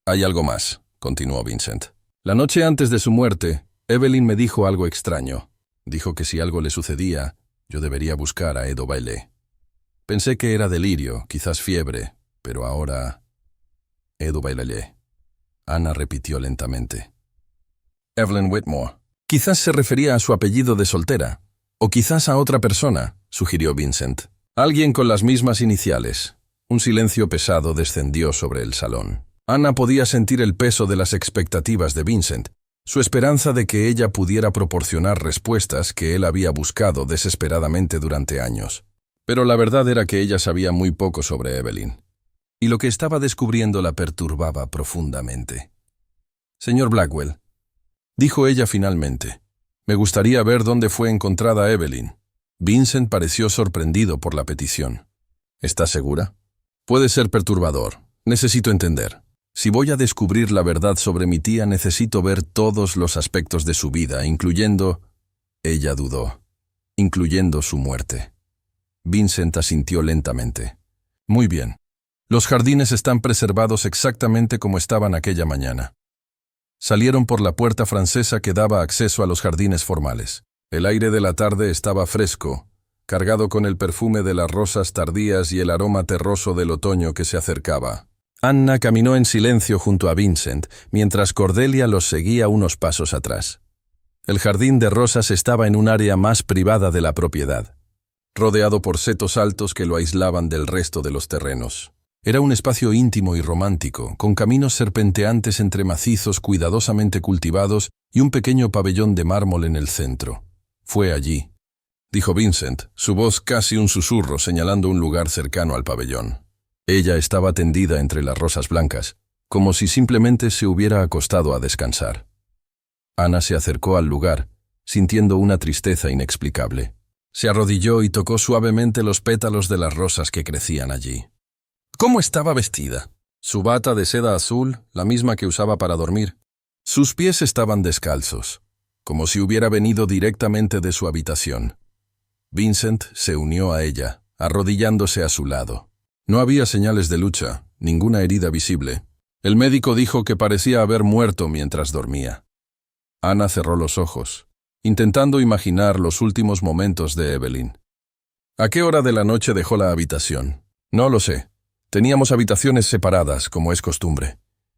Hay algo más, continuó Vincent. La noche antes de su muerte, Evelyn me dijo algo extraño. Dijo que si algo le sucedía, yo debería buscar a Edo Bailey. Pensé que era delirio, quizás fiebre, pero ahora... Edo Bailey. Ana repitió lentamente. Evelyn Whitmore. Quizás se refería a su apellido de soltera, o quizás a otra persona, sugirió Vincent. Alguien con las mismas iniciales. Un silencio pesado descendió sobre el salón. Ana podía sentir el peso de las expectativas de Vincent. su esperanza de que ella pudiera proporcionar respuestas que él había buscado desesperadamente durante años. Pero la verdad era que ella sabía muy poco sobre Evelyn, y lo que estaba descubriendo la perturbaba profundamente. «Señor Blackwell», dijo ella finalmente, «me gustaría ver dónde fue encontrada Evelyn». Vincent pareció sorprendido por la petición. «¿Estás segura?» «Puede ser perturbador. Necesito entender. Si voy a descubrir la verdad sobre mi tía, necesito ver todos los aspectos de su vida, incluyendo...» Ella dudó. «Incluyendo su muerte». Vincent asintió lentamente. «Muy bien. Los jardines están preservados exactamente como estaban aquella mañana». Salieron por la puerta francesa que daba acceso a los jardines formales. El aire de la tarde estaba fresco, cargado con el perfume de las rosas tardías y el aroma terroso del otoño que se acercaba. Anna caminó en silencio junto a Vincent, mientras Cordelia los seguía unos pasos atrás. El jardín de rosas estaba en un área más privada de la propiedad, rodeado por setos altos que lo aislaban del resto de los terrenos. Era un espacio íntimo y romántico, con caminos serpenteantes entre macizos cuidadosamente cultivados y un pequeño pabellón de mármol en el centro. «Fue allí», dijo Vincent, su voz casi un susurro señalando un lugar cercano al pabellón. Ella estaba tendida entre las rosas blancas, como si simplemente se hubiera acostado a descansar. Ana se acercó al lugar, sintiendo una tristeza inexplicable. Se arrodilló y tocó suavemente los pétalos de las rosas que crecían allí. ¿Cómo estaba vestida? Su bata de seda azul, la misma que usaba para dormir. Sus pies estaban descalzos, como si hubiera venido directamente de su habitación. Vincent se unió a ella, arrodillándose a su lado. No había señales de lucha, ninguna herida visible. El médico dijo que parecía haber muerto mientras dormía. Ana cerró los ojos, intentando imaginar los últimos momentos de Evelyn. ¿A qué hora de la noche dejó la habitación? No lo sé. Teníamos habitaciones separadas, como es costumbre.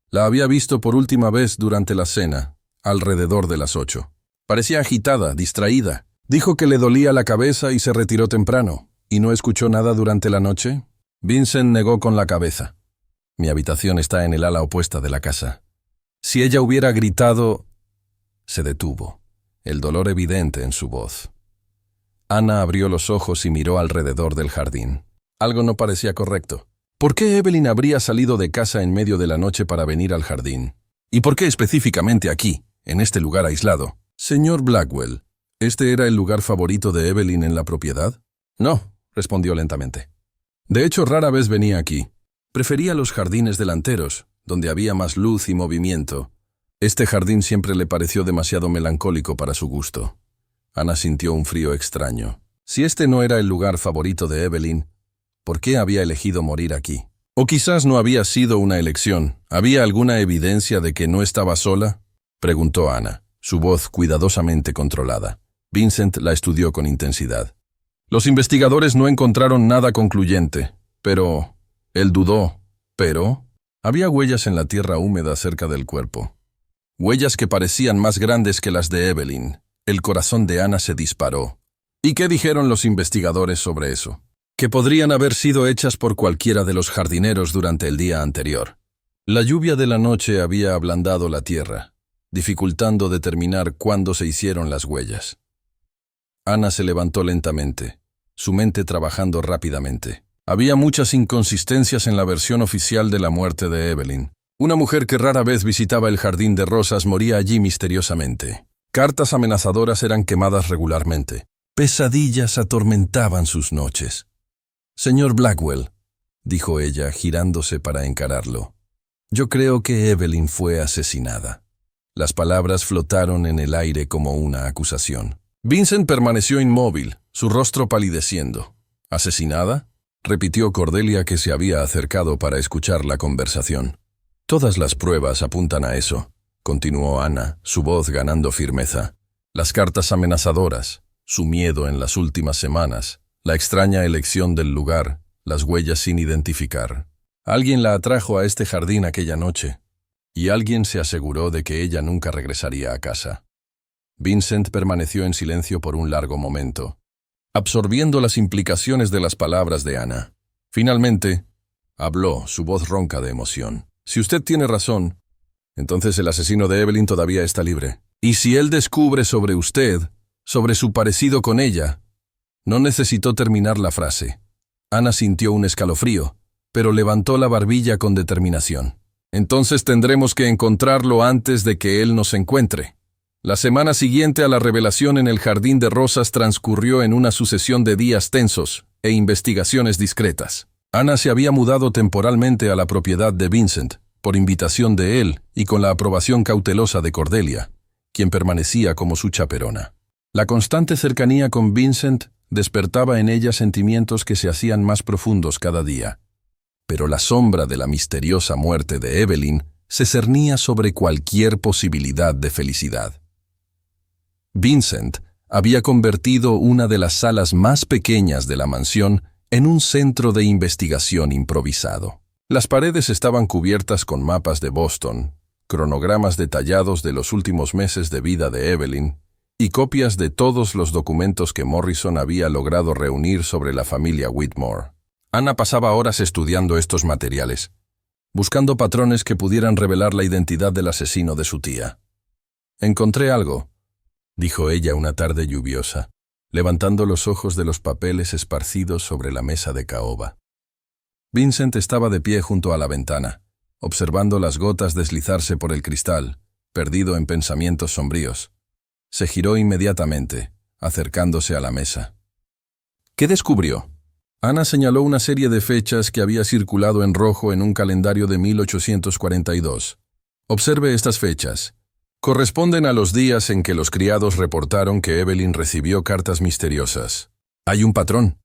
La había visto por última vez durante la cena, alrededor de las 8. Parecía agitada, distraída. Dijo que le dolía la cabeza y se retiró temprano. ¿Y no escuchó nada durante la noche? Vincent negó con la cabeza. Mi habitación está en el ala opuesta de la casa. Si ella hubiera gritado... Se detuvo, el dolor evidente en su voz. Ana abrió los ojos y miró alrededor del jardín. Algo no parecía correcto. ¿Por qué Evelyn habría salido de casa en medio de la noche para venir al jardín? ¿Y por qué específicamente aquí, en este lugar aislado? Señor Blackwell, ¿este era el lugar favorito de Evelyn en la propiedad? No, respondió lentamente. De hecho, rara vez venía aquí. Prefería los jardines delanteros, donde había más luz y movimiento. Este jardín siempre le pareció demasiado melancólico para su gusto. Ana sintió un frío extraño. Si este no era el lugar favorito de Evelyn, ¿por qué había elegido morir aquí? O quizás no había sido una elección. ¿Había alguna evidencia de que no estaba sola? Preguntó Ana, su voz cuidadosamente controlada. Vincent la estudió con intensidad. Los investigadores no encontraron nada concluyente, pero... Él dudó. ¿Pero? Había huellas en la tierra húmeda cerca del cuerpo. Huellas que parecían más grandes que las de Evelyn. El corazón de Ana se disparó. ¿Y qué dijeron los investigadores sobre eso? Que podrían haber sido hechas por cualquiera de los jardineros durante el día anterior. La lluvia de la noche había ablandado la tierra, dificultando determinar cuándo se hicieron las huellas. Ana se levantó lentamente, su mente trabajando rápidamente. Había muchas inconsistencias en la versión oficial de la muerte de Evelyn. Una mujer que rara vez visitaba el jardín de rosas moría allí misteriosamente. Cartas amenazadoras eran quemadas regularmente. Pesadillas atormentaban sus noches. «Señor Blackwell», dijo ella, girándose para encararlo, «yo creo que Evelyn fue asesinada». Las palabras flotaron en el aire como una acusación. Vincent permaneció inmóvil, su rostro palideciendo. «¿Asesinada?», repitió Cordelia, que se había acercado para escuchar la conversación. «Todas las pruebas apuntan a eso», continuó Ana, su voz ganando firmeza. «Las cartas amenazadoras, su miedo en las últimas semanas, la extraña elección del lugar, las huellas sin identificar. Alguien la atrajo a este jardín aquella noche, y alguien se aseguró de que ella nunca regresaría a casa». Vincent permaneció en silencio por un largo momento, absorbiendo las implicaciones de las palabras de Ana. Finalmente, habló, su voz ronca de emoción. «Si usted tiene razón, Entonces el asesino de Evelyn todavía está libre. Y si él descubre sobre usted, sobre su parecido con ella... No necesitó terminar la frase. Ana sintió un escalofrío, pero levantó la barbilla con determinación. Entonces tendremos que encontrarlo antes de que él nos encuentre. La semana siguiente a la revelación en el Jardín de Rosas transcurrió en una sucesión de días tensos e investigaciones discretas. Ana se había mudado temporalmente a la propiedad de Vincent, por invitación de él y con la aprobación cautelosa de Cordelia, quien permanecía como su chaperona. La constante cercanía con Vincent despertaba en ella sentimientos que se hacían más profundos cada día. Pero la sombra de la misteriosa muerte de Evelyn se cernía sobre cualquier posibilidad de felicidad. Vincent había convertido una de las salas más pequeñas de la mansión en un centro de investigación improvisado. Las paredes estaban cubiertas con mapas de Boston, cronogramas detallados de los últimos meses de vida de Evelyn y copias de todos los documentos que Morrison había logrado reunir sobre la familia Whitmore. Ana pasaba horas estudiando estos materiales, buscando patrones que pudieran revelar la identidad del asesino de su tía. «Encontré algo», dijo ella una tarde lluviosa, levantando los ojos de los papeles esparcidos sobre la mesa de caoba. Vincent estaba de pie junto a la ventana, observando las gotas deslizarse por el cristal, perdido en pensamientos sombríos. Se giró inmediatamente, acercándose a la mesa. ¿Qué descubrió? Ana señaló una serie de fechas que había circulado en rojo en un calendario de 1842. Observe estas fechas. Corresponden a los días en que los criados reportaron que Evelyn recibió cartas misteriosas. Hay un patrón.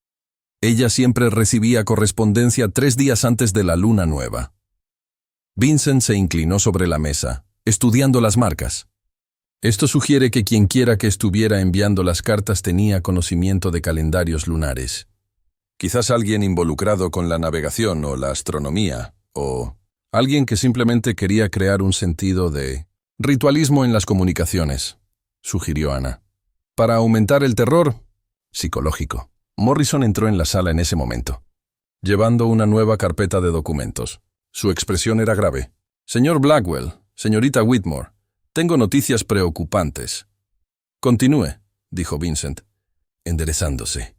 Ella siempre recibía correspondencia 3 días antes de la luna nueva. Vincent se inclinó sobre la mesa, estudiando las marcas. Esto sugiere que quienquiera que estuviera enviando las cartas tenía conocimiento de calendarios lunares. Quizás alguien involucrado con la navegación o la astronomía, o alguien que simplemente quería crear un sentido de ritualismo en las comunicaciones, sugirió Ana. Para aumentar el terror psicológico. Morrison entró en la sala en ese momento, llevando una nueva carpeta de documentos. Su expresión era grave. «Señor Blackwell, señorita Whitmore, tengo noticias preocupantes». «Continúe», dijo Vincent, enderezándose.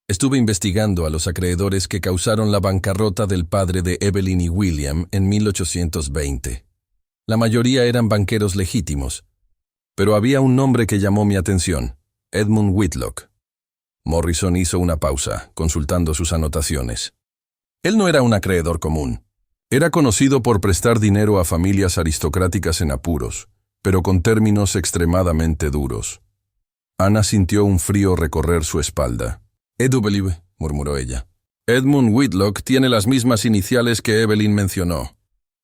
«Estuve investigando a los acreedores que causaron la bancarrota del padre de Evelyn y William en 1820. La mayoría eran banqueros legítimos, pero había un nombre que llamó mi atención, Edmund Whitlock». Morrison hizo una pausa, consultando sus anotaciones. Él no era un acreedor común. Era conocido por prestar dinero a familias aristocráticas en apuros, pero con términos extremadamente duros. Ana sintió un frío recorrer su espalda. «EW», murmuró ella. «Edmund Whitlock tiene las mismas iniciales que Evelyn mencionó».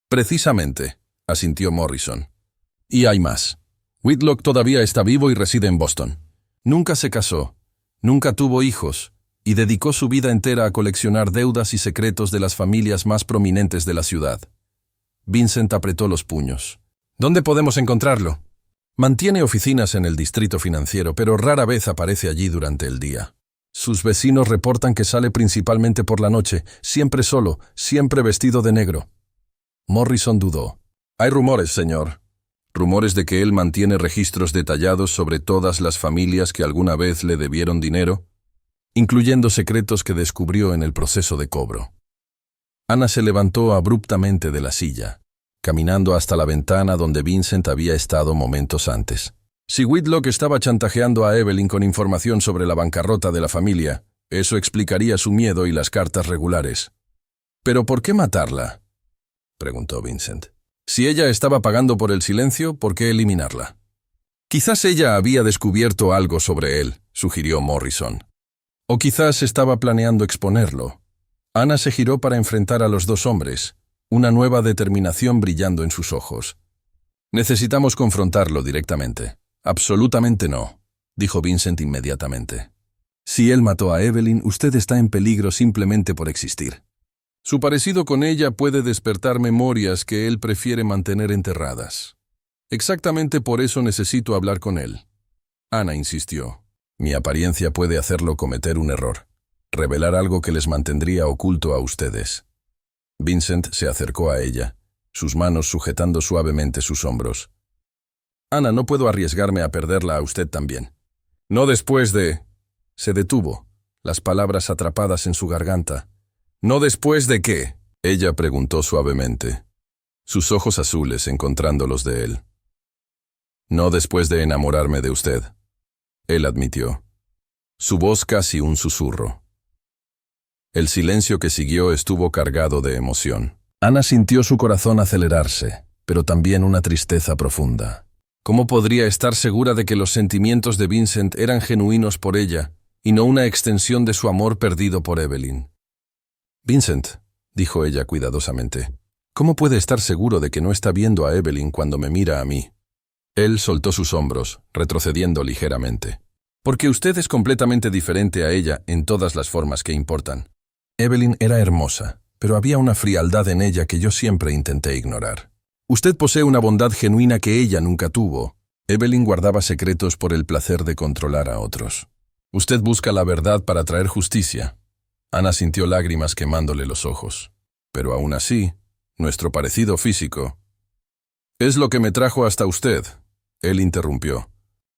«Precisamente», asintió Morrison. «Y hay más. Whitlock todavía está vivo y reside en Boston. Nunca se casó, nunca tuvo hijos, y dedicó su vida entera a coleccionar deudas y secretos de las familias más prominentes de la ciudad». Vincent apretó los puños. «¿Dónde podemos encontrarlo?» «Mantiene oficinas en el distrito financiero, pero rara vez aparece allí durante el día. Sus vecinos reportan que sale principalmente por la noche, siempre solo, siempre vestido de negro». Morrison dudó. «Hay rumores, señor. Rumores de que él mantiene registros detallados sobre todas las familias que alguna vez le debieron dinero, incluyendo secretos que descubrió en el proceso de cobro». Ana se levantó abruptamente de la silla, caminando hasta la ventana donde Vincent había estado momentos antes. Si Whitlock estaba chantajeando a Evelyn con información sobre la bancarrota de la familia, eso explicaría su miedo y las cartas regulares. «¿Pero por qué matarla?», preguntó Vincent. «Si ella estaba pagando por el silencio, ¿por qué eliminarla?». «Quizás ella había descubierto algo sobre él», sugirió Morrison. «O quizás estaba planeando exponerlo». Ana se giró para enfrentar a los dos hombres, una nueva determinación brillando en sus ojos. «Necesitamos confrontarlo directamente». «Absolutamente no», dijo Vincent inmediatamente. «Si él mató a Evelyn, usted está en peligro simplemente por existir. Su parecido con ella puede despertar memorias que él prefiere mantener enterradas. Exactamente por eso necesito hablar con él». Ana insistió. «Mi apariencia puede hacerlo cometer un error, revelar algo que les mantendría oculto a ustedes». Vincent se acercó a ella, sus manos sujetando suavemente sus hombros. «Ana, no puedo arriesgarme a perderla a usted también. No después de...» Se detuvo, las palabras atrapadas en su garganta. «¿No después de qué?», ella preguntó suavemente, sus ojos azules encontrando los de él. «No después de enamorarme de usted», él admitió, su voz casi un susurro. El silencio que siguió estuvo cargado de emoción. Ana sintió su corazón acelerarse, pero también una tristeza profunda. ¿Cómo podría estar segura de que los sentimientos de Vincent eran genuinos por ella y no una extensión de su amor perdido por Evelyn? «Vincent», dijo ella cuidadosamente, «¿cómo puede estar seguro de que no está viendo a Evelyn cuando me mira a mí?» Él soltó sus hombros, retrocediendo ligeramente. «Porque usted es completamente diferente a ella en todas las formas que importan. Evelyn era hermosa, pero había una frialdad en ella que yo siempre intenté ignorar. Usted posee una bondad genuina que ella nunca tuvo. Evelyn guardaba secretos por el placer de controlar a otros. Usted busca la verdad para traer justicia». Ana sintió lágrimas quemándole los ojos. «Pero aún así, nuestro parecido físico...» «Es lo que me trajo hasta usted», él interrumpió.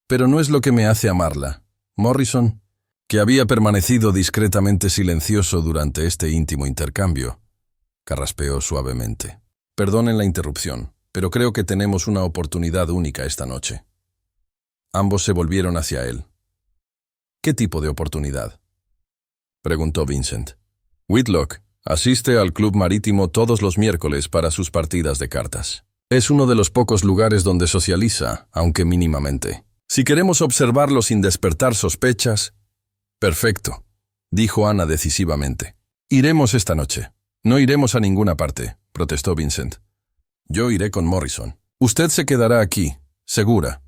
«Pero no es lo que me hace amarla. Morrison», que había permanecido discretamente silencioso durante este íntimo intercambio, carraspeó suavemente. «Perdonen la interrupción, pero creo que tenemos una oportunidad única esta noche». Ambos se volvieron hacia él. «¿Qué tipo de oportunidad?», preguntó Vincent. «Whitlock asiste al Club Marítimo todos los miércoles para sus partidas de cartas. Es uno de los pocos lugares donde socializa, aunque mínimamente. Si queremos observarlo sin despertar sospechas...» «Perfecto», dijo Ana decisivamente. «Iremos esta noche». «No iremos a ninguna parte», protestó Vincent. «Yo iré con Morrison. Usted se quedará aquí, segura.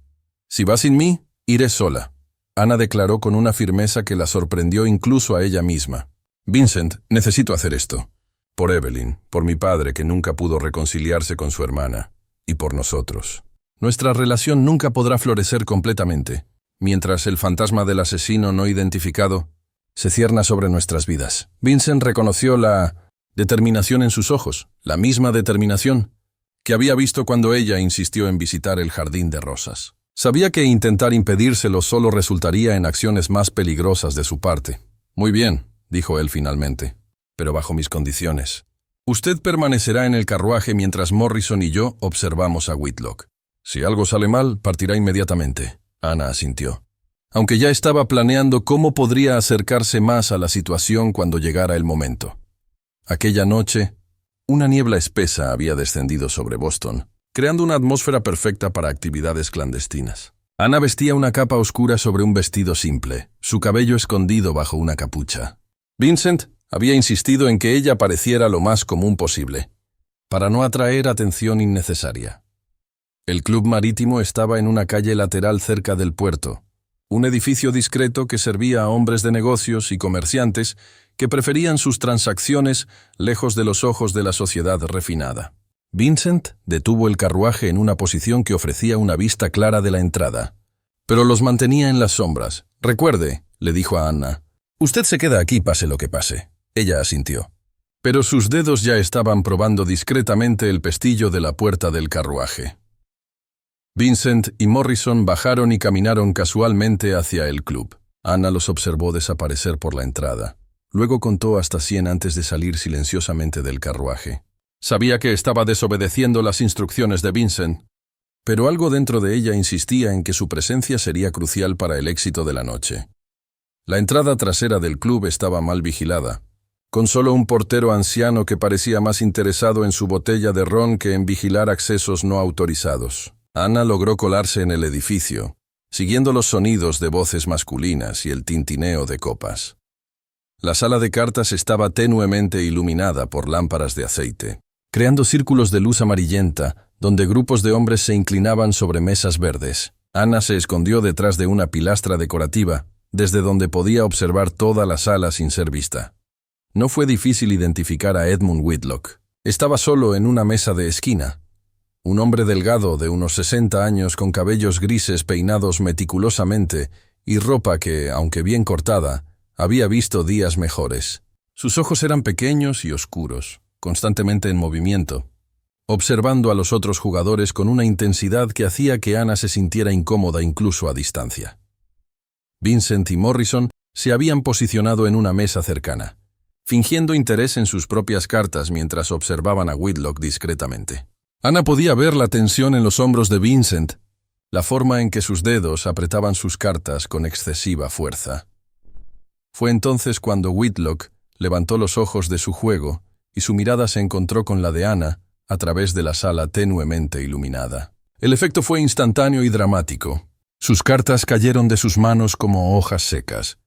Si va sin mí, iré sola». Ana declaró con una firmeza que la sorprendió incluso a ella misma. «Vincent, necesito hacer esto. Por Evelyn, por mi padre que nunca pudo reconciliarse con su hermana, y por nosotros. Nuestra relación nunca podrá florecer completamente, mientras el fantasma del asesino no identificado se cierna sobre nuestras vidas». Vincent reconoció la determinación en sus ojos, la misma determinación que había visto cuando ella insistió en visitar el jardín de rosas. Sabía que intentar impedírselo solo resultaría en acciones más peligrosas de su parte. «Muy bien», dijo él finalmente, «pero bajo mis condiciones. Usted permanecerá en el carruaje mientras Morrison y yo observamos a Whitlock. Si algo sale mal, partirá inmediatamente». Ana asintió, aunque ya estaba planeando cómo podría acercarse más a la situación cuando llegara el momento. Aquella noche, una niebla espesa había descendido sobre Boston, creando una atmósfera perfecta para actividades clandestinas. Ana vestía una capa oscura sobre un vestido simple, su cabello escondido bajo una capucha. Vincent había insistido en que ella pareciera lo más común posible, para no atraer atención innecesaria. El Club Marítimo estaba en una calle lateral cerca del puerto, un edificio discreto que servía a hombres de negocios y comerciantes que preferían sus transacciones lejos de los ojos de la sociedad refinada. Vincent detuvo el carruaje en una posición que ofrecía una vista clara de la entrada, pero los mantenía en las sombras. «Recuerde», le dijo a Anna, «usted se queda aquí pase lo que pase». Ella asintió. Pero sus dedos ya estaban probando discretamente el pestillo de la puerta del carruaje. Vincent y Morrison bajaron y caminaron casualmente hacia el club. Ana los observó desaparecer por la entrada. Luego contó hasta 100 antes de salir silenciosamente del carruaje. Sabía que estaba desobedeciendo las instrucciones de Vincent, pero algo dentro de ella insistía en que su presencia sería crucial para el éxito de la noche. La entrada trasera del club estaba mal vigilada, con solo un portero anciano que parecía más interesado en su botella de ron que en vigilar accesos no autorizados. Ana logró colarse en el edificio, siguiendo los sonidos de voces masculinas y el tintineo de copas. La sala de cartas estaba tenuemente iluminada por lámparas de aceite, creando círculos de luz amarillenta, donde grupos de hombres se inclinaban sobre mesas verdes. Ana se escondió detrás de una pilastra decorativa, desde donde podía observar toda la sala sin ser vista. No fue difícil identificar a Edmund Whitlock. Estaba solo en una mesa de esquina. Un hombre delgado de unos 60 años con cabellos grises peinados meticulosamente y ropa que, aunque bien cortada, había visto días mejores. Sus ojos eran pequeños y oscuros, constantemente en movimiento, observando a los otros jugadores con una intensidad que hacía que Anna se sintiera incómoda incluso a distancia. Vincent y Morrison se habían posicionado en una mesa cercana, fingiendo interés en sus propias cartas mientras observaban a Whitlock discretamente. Anna podía ver la tensión en los hombros de Vincent, la forma en que sus dedos apretaban sus cartas con excesiva fuerza. Fue entonces cuando Whitlock levantó los ojos de su juego y su mirada se encontró con la de Anna a través de la sala tenuemente iluminada. El efecto fue instantáneo y dramático. Sus cartas cayeron de sus manos como hojas secas.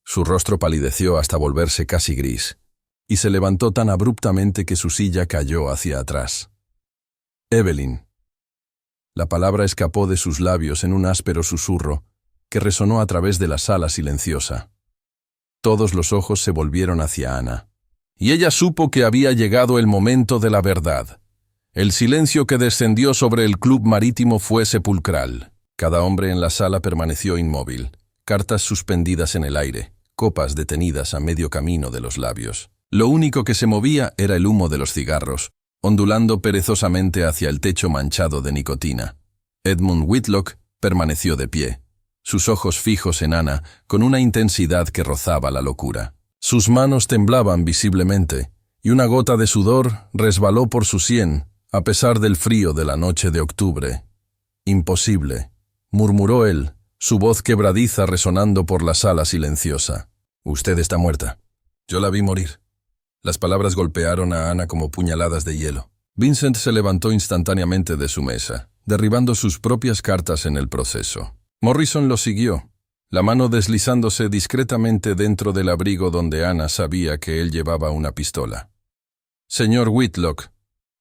Su rostro palideció hasta volverse casi gris, y se levantó tan abruptamente que su silla cayó hacia atrás. Evelyn. La palabra escapó de sus labios en un áspero susurro que resonó a través de la sala silenciosa. Todos los ojos se volvieron hacia Anna, y ella supo que había llegado el momento de la verdad. El silencio que descendió sobre el club marítimo fue sepulcral. Cada hombre en la sala permaneció inmóvil, cartas suspendidas en el aire, copas detenidas a medio camino de los labios. Lo único que se movía era el humo de los cigarros, ondulando perezosamente hacia el techo manchado de nicotina. Edmund Whitlock permaneció de pie, sus ojos fijos en Anna con una intensidad que rozaba la locura. Sus manos temblaban visiblemente, y una gota de sudor resbaló por su sien, a pesar del frío de la noche de octubre. «Imposible», murmuró él, su voz quebradiza resonando por la sala silenciosa. «Usted está muerta. Yo la vi morir». Las palabras golpearon a Anna como puñaladas de hielo. Vincent se levantó instantáneamente de su mesa, derribando sus propias cartas en el proceso. Morrison lo siguió, la mano deslizándose discretamente dentro del abrigo donde Anna sabía que él llevaba una pistola. «Señor Whitlock»,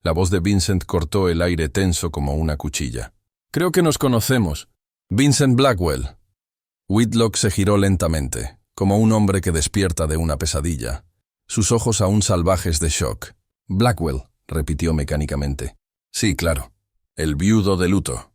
la voz de Vincent cortó el aire tenso como una cuchilla. «Creo que nos conocemos. Vincent Blackwell». Whitlock se giró lentamente, como un hombre que despierta de una pesadilla, sus ojos aún salvajes de shock. «Blackwell», repitió mecánicamente. «Sí, claro. El viudo de luto».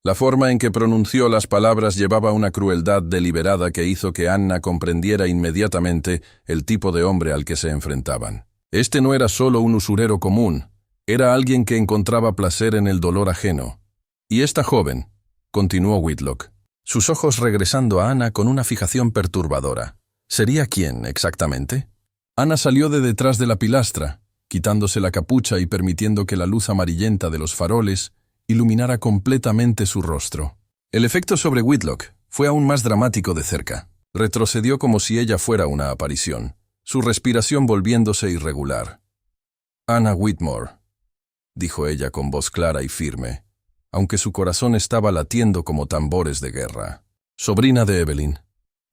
La forma en que pronunció las palabras llevaba una crueldad deliberada que hizo que Anna comprendiera inmediatamente el tipo de hombre al que se enfrentaban. Este no era solo un usurero común, era alguien que encontraba placer en el dolor ajeno. «Y esta joven», continuó Whitlock, sus ojos regresando a Anna con una fijación perturbadora. «¿Sería quién, exactamente?» Anna salió de detrás de la pilastra, quitándose la capucha y permitiendo que la luz amarillenta de los faroles iluminara completamente su rostro. El efecto sobre Whitlock fue aún más dramático de cerca. Retrocedió como si ella fuera una aparición, su respiración volviéndose irregular. «Anna Whitmore», dijo ella con voz clara y firme, aunque su corazón estaba latiendo como tambores de guerra. «Sobrina de Evelyn».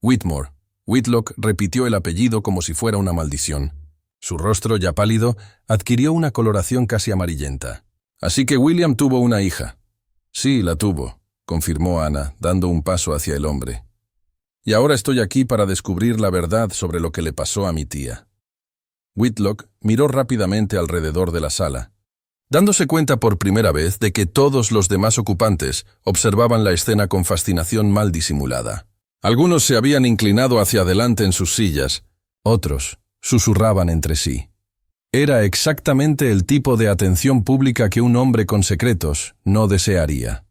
«Whitmore». Whitlock repitió el apellido como si fuera una maldición. Su rostro, ya pálido, adquirió una coloración casi amarillenta. «Así que William tuvo una hija». «Sí, la tuvo», confirmó Anna, dando un paso hacia el hombre. «Y ahora estoy aquí para descubrir la verdad sobre lo que le pasó a mi tía». Whitlock miró rápidamente alrededor de la sala, dándose cuenta por primera vez de que todos los demás ocupantes observaban la escena con fascinación mal disimulada. Algunos se habían inclinado hacia adelante en sus sillas, otros susurraban entre sí. Era exactamente el tipo de atención pública que un hombre con secretos no desearía.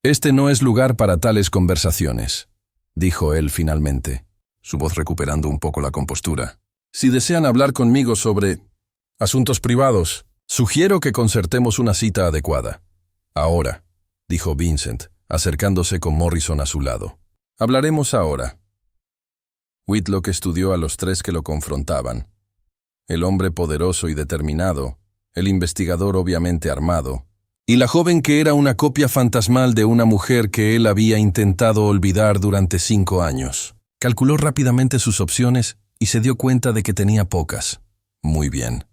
«Este no es lugar para tales conversaciones», dijo él finalmente, su voz recuperando un poco la compostura. «Si desean hablar conmigo sobre asuntos privados, sugiero que concertemos una cita adecuada». «Ahora», dijo Vincent, acercándose con Morrison a su lado. «Hablaremos ahora». Whitlock estudió a los tres que lo confrontaban. El hombre poderoso y determinado, el investigador obviamente armado, y la joven que era una copia fantasmal de una mujer que él había intentado olvidar durante 5 años. Calculó rápidamente sus opciones y se dio cuenta de que tenía pocas. «Muy bien»,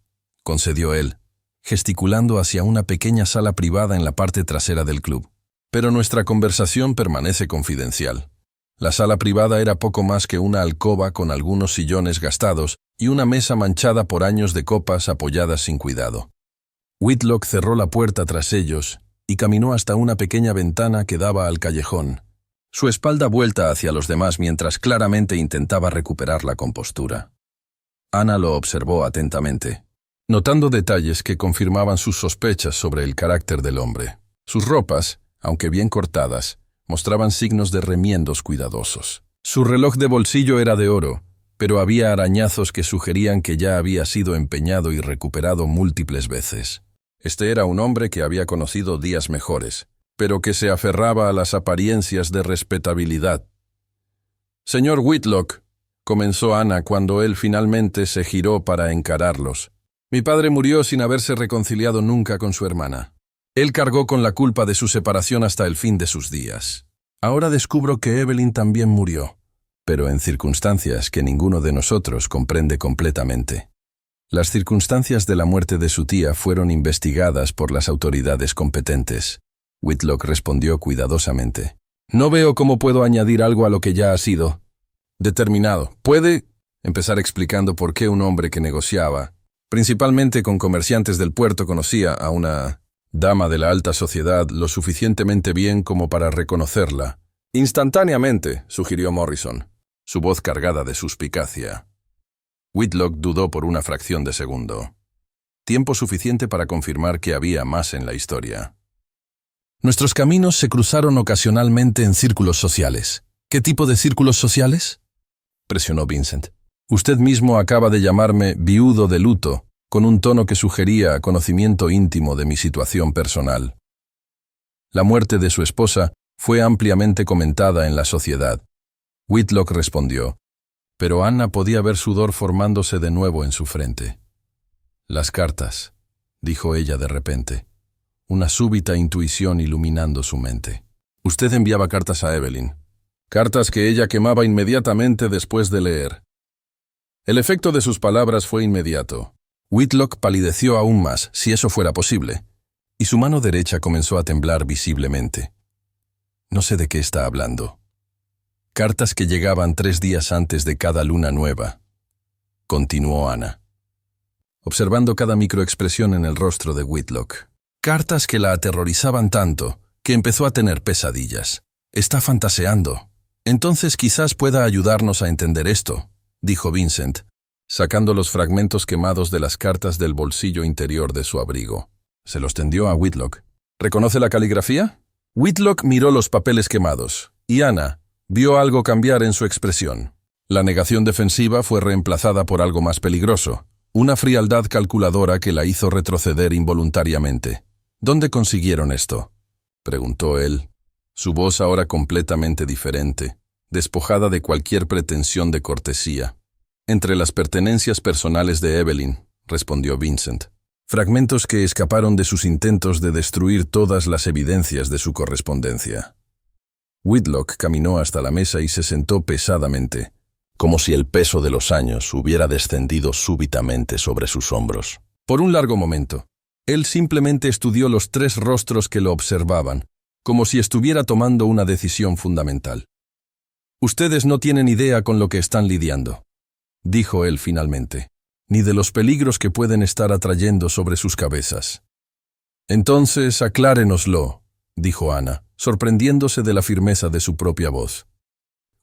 concedió él, gesticulando hacia una pequeña sala privada en la parte trasera del club. «Pero nuestra conversación permanece confidencial». La sala privada era poco más que una alcoba con algunos sillones gastados y una mesa manchada por años de copas apoyadas sin cuidado. Whitlock cerró la puerta tras ellos y caminó hasta una pequeña ventana que daba al callejón, su espalda vuelta hacia los demás mientras claramente intentaba recuperar la compostura. Anna lo observó atentamente. notando detalles que confirmaban sus sospechas sobre el carácter del hombre. Sus ropas, aunque bien cortadas, mostraban signos de remiendos cuidadosos. Su reloj de bolsillo era de oro, pero había arañazos que sugerían que ya había sido empeñado y recuperado múltiples veces. Este era un hombre que había conocido días mejores, pero que se aferraba a las apariencias de respetabilidad. «Señor Whitlock», comenzó Ana cuando él finalmente se giró para encararlos. «Mi padre murió sin haberse reconciliado nunca con su hermana. Él cargó con la culpa de su separación hasta el fin de sus días. Ahora descubro que Evelyn también murió, pero en circunstancias que ninguno de nosotros comprende completamente. Las circunstancias de la muerte de su tía fueron investigadas por las autoridades competentes». Whitlock respondió cuidadosamente. «No veo cómo puedo añadir algo a lo que ya ha sido determinado. ¿Puede empezar explicando por qué un hombre que negociaba, principalmente con comerciantes del puerto, conocía a una dama de la alta sociedad lo suficientemente bien como para reconocerla?» «Instantáneamente», sugirió Morrison, su voz cargada de suspicacia. Whitlock dudó por una fracción de segundo. Tiempo suficiente para confirmar que había más en la historia. «Nuestros caminos se cruzaron ocasionalmente en círculos sociales». «¿Qué tipo de círculos sociales?», presionó Vincent. «Usted mismo acaba de llamarme viudo de luto», con un tono que sugería conocimiento íntimo de mi situación personal. La muerte de su esposa fue ampliamente comentada en la sociedad. Whitlock respondió, pero Ana podía ver sudor formándose de nuevo en su frente. «Las cartas», dijo ella de repente, una súbita intuición iluminando su mente. «Usted enviaba cartas a Evelyn. Cartas que ella quemaba inmediatamente después de leer». El efecto de sus palabras fue inmediato. Whitlock palideció aún más, si eso fuera posible, y su mano derecha comenzó a temblar visiblemente. «No sé de qué está hablando». «Cartas que llegaban 3 días antes de cada luna nueva», continuó Ana, observando cada microexpresión en el rostro de Whitlock. «Cartas que la aterrorizaban tanto que empezó a tener pesadillas. Está fantaseando. Entonces quizás pueda ayudarnos a entender esto», dijo Vincent, sacando los fragmentos quemados de las cartas del bolsillo interior de su abrigo. Se los tendió a Whitlock. «¿Reconoce la caligrafía?». Whitlock miró los papeles quemados, y Ana vio algo cambiar en su expresión. La negación defensiva fue reemplazada por algo más peligroso, una frialdad calculadora que la hizo retroceder involuntariamente. «¿Dónde consiguieron esto?», preguntó él, su voz ahora completamente diferente, despojada de cualquier pretensión de cortesía. «Entre las pertenencias personales de Evelyn», respondió Vincent. «Fragmentos que escaparon de sus intentos de destruir todas las evidencias de su correspondencia». Whitlock caminó hasta la mesa y se sentó pesadamente, como si el peso de los años hubiera descendido súbitamente sobre sus hombros. Por un largo momento, él simplemente estudió los 3 rostros que lo observaban, como si estuviera tomando una decisión fundamental. «Ustedes no tienen idea con lo que están lidiando», dijo él finalmente, «ni de los peligros que pueden estar atrayendo sobre sus cabezas». «Entonces aclárenoslo», dijo Ana, sorprendiéndose de la firmeza de su propia voz.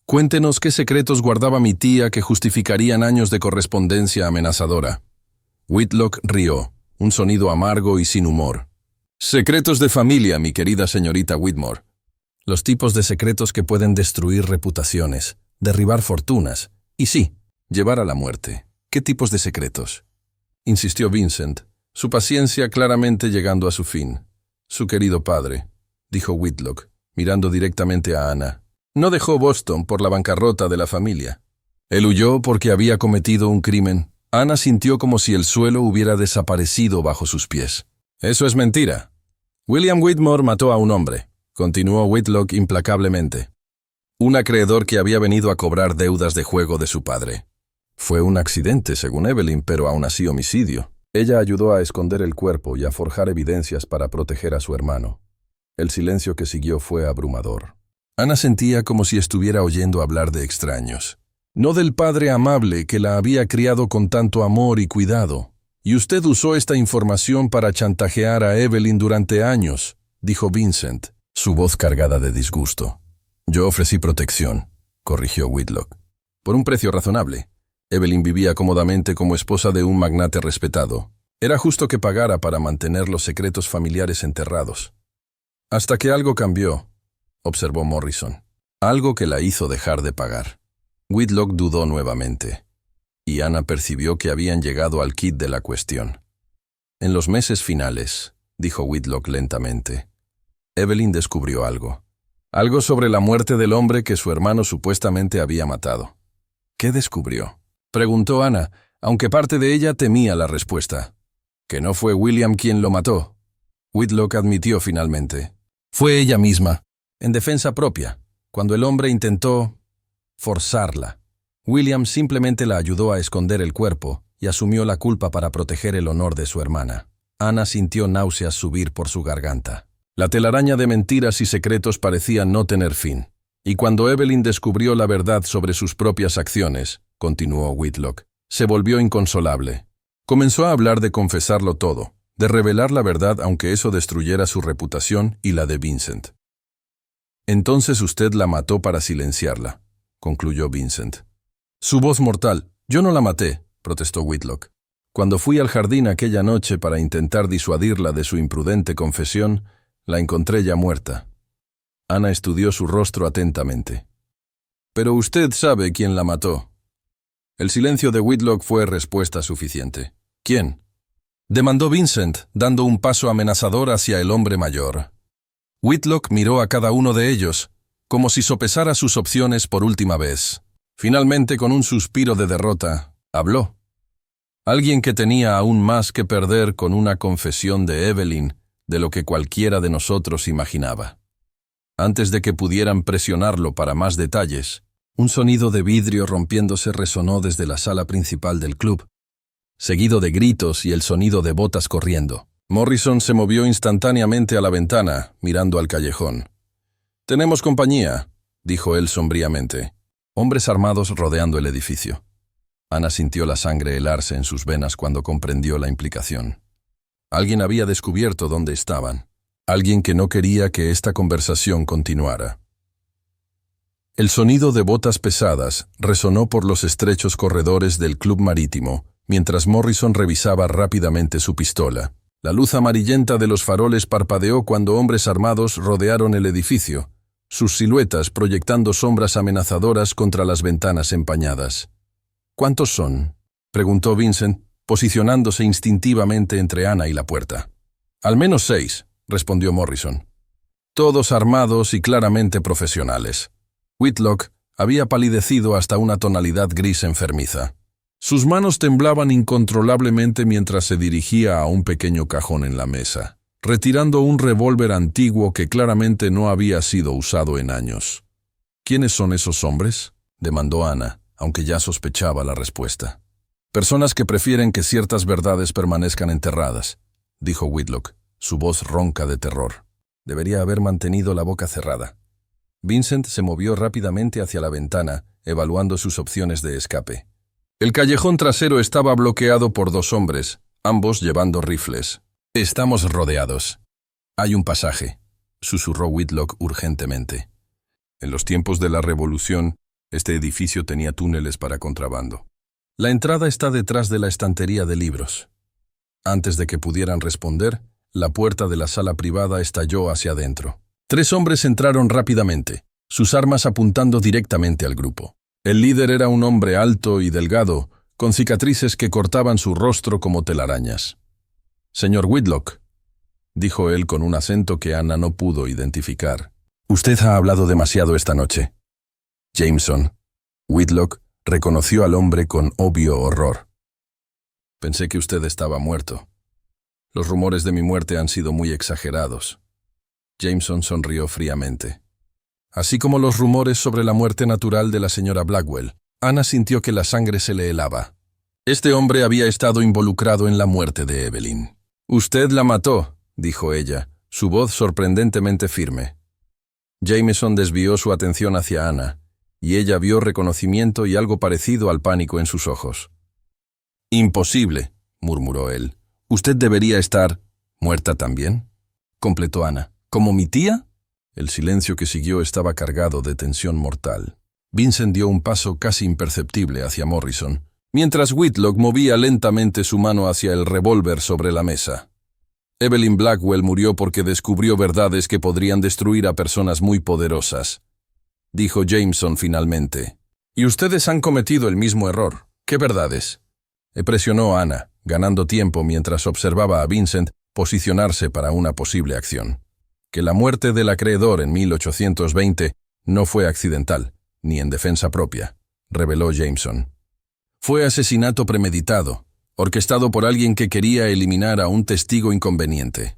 «Cuéntenos qué secretos guardaba mi tía que justificarían años de correspondencia amenazadora». Whitlock rió, un sonido amargo y sin humor. «Secretos de familia, mi querida señorita Whitmore. Los tipos de secretos que pueden destruir reputaciones, derribar fortunas, y sí, llevar a la muerte. ¿Qué tipos de secretos?», insistió Vincent, su paciencia claramente llegando a su fin. «Su querido padre», dijo Whitlock, mirando directamente a Ana, «no dejó Boston por la bancarrota de la familia. Él huyó porque había cometido un crimen». Ana sintió como si el suelo hubiera desaparecido bajo sus pies. «Eso es mentira. William Whitmore mató a un hombre», continuó Whitlock implacablemente. «Un acreedor que había venido a cobrar deudas de juego de su padre. Fue un accidente, según Evelyn, pero aún así homicidio. Ella ayudó a esconder el cuerpo y a forjar evidencias para proteger a su hermano». El silencio que siguió fue abrumador. Ana sentía como si estuviera oyendo hablar de extraños. No del padre amable que la había criado con tanto amor y cuidado. «Y usted usó esta información para chantajear a Evelyn durante años», dijo Vincent, su voz cargada de disgusto. «Yo ofrecí protección», corrigió Whitlock. «Por un precio razonable. Evelyn vivía cómodamente como esposa de un magnate respetado. Era justo que pagara para mantener los secretos familiares enterrados. Hasta que algo cambió, observó Morrison. Algo que la hizo dejar de pagar. Whitlock dudó nuevamente, y Ana percibió que habían llegado al quid de la cuestión. En los meses finales, dijo Whitlock lentamente, Evelyn descubrió algo. Algo sobre la muerte del hombre que su hermano supuestamente había matado. ¿Qué descubrió?, preguntó Ana, aunque parte de ella temía la respuesta. ¿Que no fue William quien lo mató? Whitlock admitió finalmente. Fue ella misma, en defensa propia, cuando el hombre intentó forzarla. William simplemente la ayudó a esconder el cuerpo y asumió la culpa para proteger el honor de su hermana. Ana sintió náuseas subir por su garganta. La telaraña de mentiras y secretos parecía no tener fin. Y cuando Evelyn descubrió la verdad sobre sus propias acciones, continuó Whitlock, se volvió inconsolable. Comenzó a hablar de confesarlo todo, de revelar la verdad aunque eso destruyera su reputación y la de Vincent. Entonces usted la mató para silenciarla, concluyó Vincent. Su voz mortal. Yo no la maté, protestó Whitlock. Cuando fui al jardín aquella noche para intentar disuadirla de su imprudente confesión, la encontré ya muerta. Ana estudió su rostro atentamente. Pero usted sabe quién la mató. El silencio de Whitlock fue respuesta suficiente. ¿Quién?, demandó Vincent, dando un paso amenazador hacia el hombre mayor. Whitlock miró a cada uno de ellos, como si sopesara sus opciones por última vez. Finalmente, con un suspiro de derrota, habló. Alguien que tenía aún más que perder con una confesión de Evelyn de lo que cualquiera de nosotros imaginaba. Antes de que pudieran presionarlo para más detalles, un sonido de vidrio rompiéndose resonó desde la sala principal del club, seguido de gritos y el sonido de botas corriendo. Morrison se movió instantáneamente a la ventana, mirando al callejón. «Tenemos compañía», dijo él sombríamente. Hombres armados rodeando el edificio. Ana sintió la sangre helarse en sus venas cuando comprendió la implicación. Alguien había descubierto dónde estaban. Alguien que no quería que esta conversación continuara. El sonido de botas pesadas resonó por los estrechos corredores del club marítimo, mientras Morrison revisaba rápidamente su pistola. La luz amarillenta de los faroles parpadeó cuando hombres armados rodearon el edificio, sus siluetas proyectando sombras amenazadoras contra las ventanas empañadas. «¿Cuántos son?», preguntó Vincent, posicionándose instintivamente entre Ana y la puerta. «Al menos 6», respondió Morrison. «Todos armados y claramente profesionales». Whitlock había palidecido hasta una tonalidad gris enfermiza. Sus manos temblaban incontrolablemente mientras se dirigía a un pequeño cajón en la mesa, retirando un revólver antiguo que claramente no había sido usado en años. «¿Quiénes son esos hombres?», demandó Ana, aunque ya sospechaba la respuesta. «Personas que prefieren que ciertas verdades permanezcan enterradas», dijo Whitlock, su voz ronca de terror. Debería haber mantenido la boca cerrada. Vincent se movió rápidamente hacia la ventana, evaluando sus opciones de escape. El callejón trasero estaba bloqueado por 2 hombres, ambos llevando rifles. «Estamos rodeados. Hay un pasaje», susurró Whitlock urgentemente. En los tiempos de la Revolución, este edificio tenía túneles para contrabando. «La entrada está detrás de la estantería de libros». Antes de que pudieran responder, la puerta de la sala privada estalló hacia adentro. 3 hombres entraron rápidamente, sus armas apuntando directamente al grupo. El líder era un hombre alto y delgado, con cicatrices que cortaban su rostro como telarañas. «Señor Whitlock», dijo él con un acento que Ana no pudo identificar, «usted ha hablado demasiado esta noche». Jameson. Whitlock reconoció al hombre con obvio horror. «Pensé que usted estaba muerto. Los rumores de mi muerte han sido muy exagerados». Jameson sonrió fríamente. Así como los rumores sobre la muerte natural de la señora Blackwell, Ana sintió que la sangre se le helaba. Este hombre había estado involucrado en la muerte de Evelyn. «Usted la mató», dijo ella, su voz sorprendentemente firme. Jameson desvió su atención hacia Ana, y ella vio reconocimiento y algo parecido al pánico en sus ojos. «Imposible», murmuró él. «Usted debería estar muerta también», completó Ana. «¿Como mi tía?». El silencio que siguió estaba cargado de tensión mortal. Vincent dio un paso casi imperceptible hacia Morrison, mientras Whitlock movía lentamente su mano hacia el revólver sobre la mesa. Evelyn Blackwell murió porque descubrió verdades que podrían destruir a personas muy poderosas, dijo Jameson finalmente. Y ustedes han cometido el mismo error. ¿Qué verdades? Presionó Ana, ganando tiempo mientras observaba a Vincent posicionarse para una posible acción. Que la muerte del acreedor en 1820 no fue accidental, ni en defensa propia, reveló Jameson. Fue asesinato premeditado, orquestado por alguien que quería eliminar a un testigo inconveniente.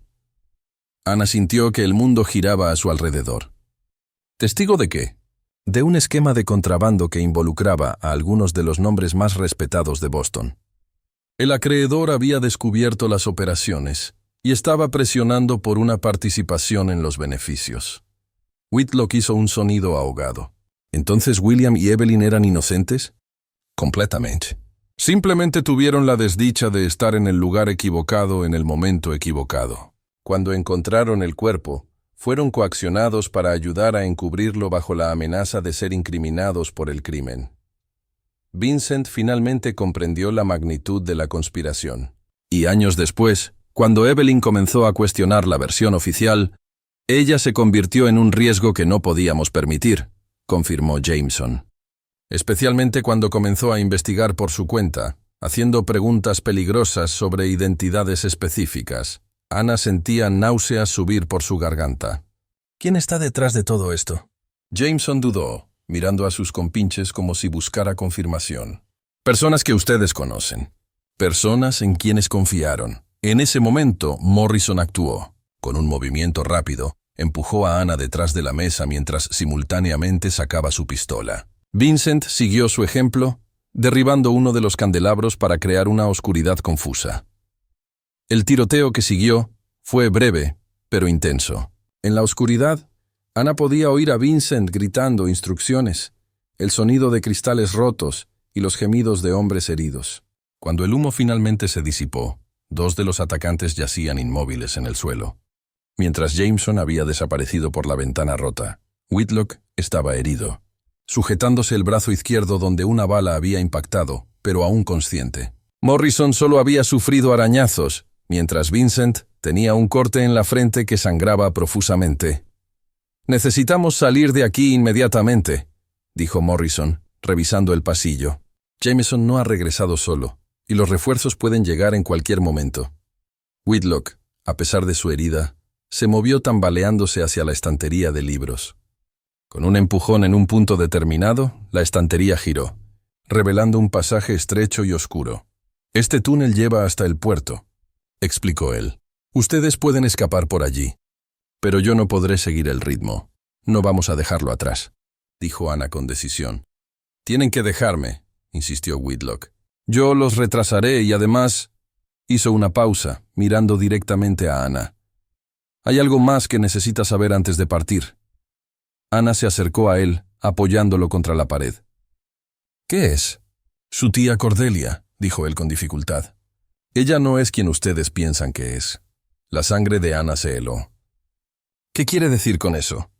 Ana sintió que el mundo giraba a su alrededor. ¿Testigo de qué? De un esquema de contrabando que involucraba a algunos de los nombres más respetados de Boston. El acreedor había descubierto las operaciones y estaba presionando por una participación en los beneficios. Whitlock hizo un sonido ahogado. ¿Entonces William y Evelyn eran inocentes? Completamente. Simplemente tuvieron la desdicha de estar en el lugar equivocado en el momento equivocado. Cuando encontraron el cuerpo, fueron coaccionados para ayudar a encubrirlo bajo la amenaza de ser incriminados por el crimen. Vincent finalmente comprendió la magnitud de la conspiración. Y años después, cuando Evelyn comenzó a cuestionar la versión oficial, ella se convirtió en un riesgo que no podíamos permitir, confirmó Jameson. Especialmente cuando comenzó a investigar por su cuenta, haciendo preguntas peligrosas sobre identidades específicas. Ana sentía náuseas subir por su garganta. ¿Quién está detrás de todo esto? Jameson dudó, mirando a sus compinches como si buscara confirmación. Personas que ustedes conocen. Personas en quienes confiaron. En ese momento, Morrison actuó. Con un movimiento rápido, empujó a Ana detrás de la mesa mientras simultáneamente sacaba su pistola. Vincent siguió su ejemplo, derribando uno de los candelabros para crear una oscuridad confusa. El tiroteo que siguió fue breve, pero intenso. En la oscuridad, Ana podía oír a Vincent gritando instrucciones, el sonido de cristales rotos y los gemidos de hombres heridos. Cuando el humo finalmente se disipó, dos de los atacantes yacían inmóviles en el suelo. Mientras Jameson había desaparecido por la ventana rota, Whitlock estaba herido, sujetándose el brazo izquierdo donde una bala había impactado, pero aún consciente. Morrison solo había sufrido arañazos, mientras Vincent tenía un corte en la frente que sangraba profusamente. «Necesitamos salir de aquí inmediatamente», dijo Morrison, revisando el pasillo. Jameson no ha regresado solo, y los refuerzos pueden llegar en cualquier momento. Whitlock, a pesar de su herida, se movió tambaleándose hacia la estantería de libros. Con un empujón en un punto determinado, la estantería giró, revelando un pasaje estrecho y oscuro. «Este túnel lleva hasta el puerto», explicó él. «Ustedes pueden escapar por allí, pero yo no podré seguir el ritmo. No vamos a dejarlo atrás», dijo Ana con decisión. «Tienen que dejarme», insistió Whitlock. «Yo los retrasaré y además...» Hizo una pausa, mirando directamente a Ana. «Hay algo más que necesita saber antes de partir». Ana se acercó a él, apoyándolo contra la pared. «¿Qué es?» «Su tía Cordelia», dijo él con dificultad. «Ella no es quien ustedes piensan que es». La sangre de Ana se heló. «¿Qué quiere decir con eso?»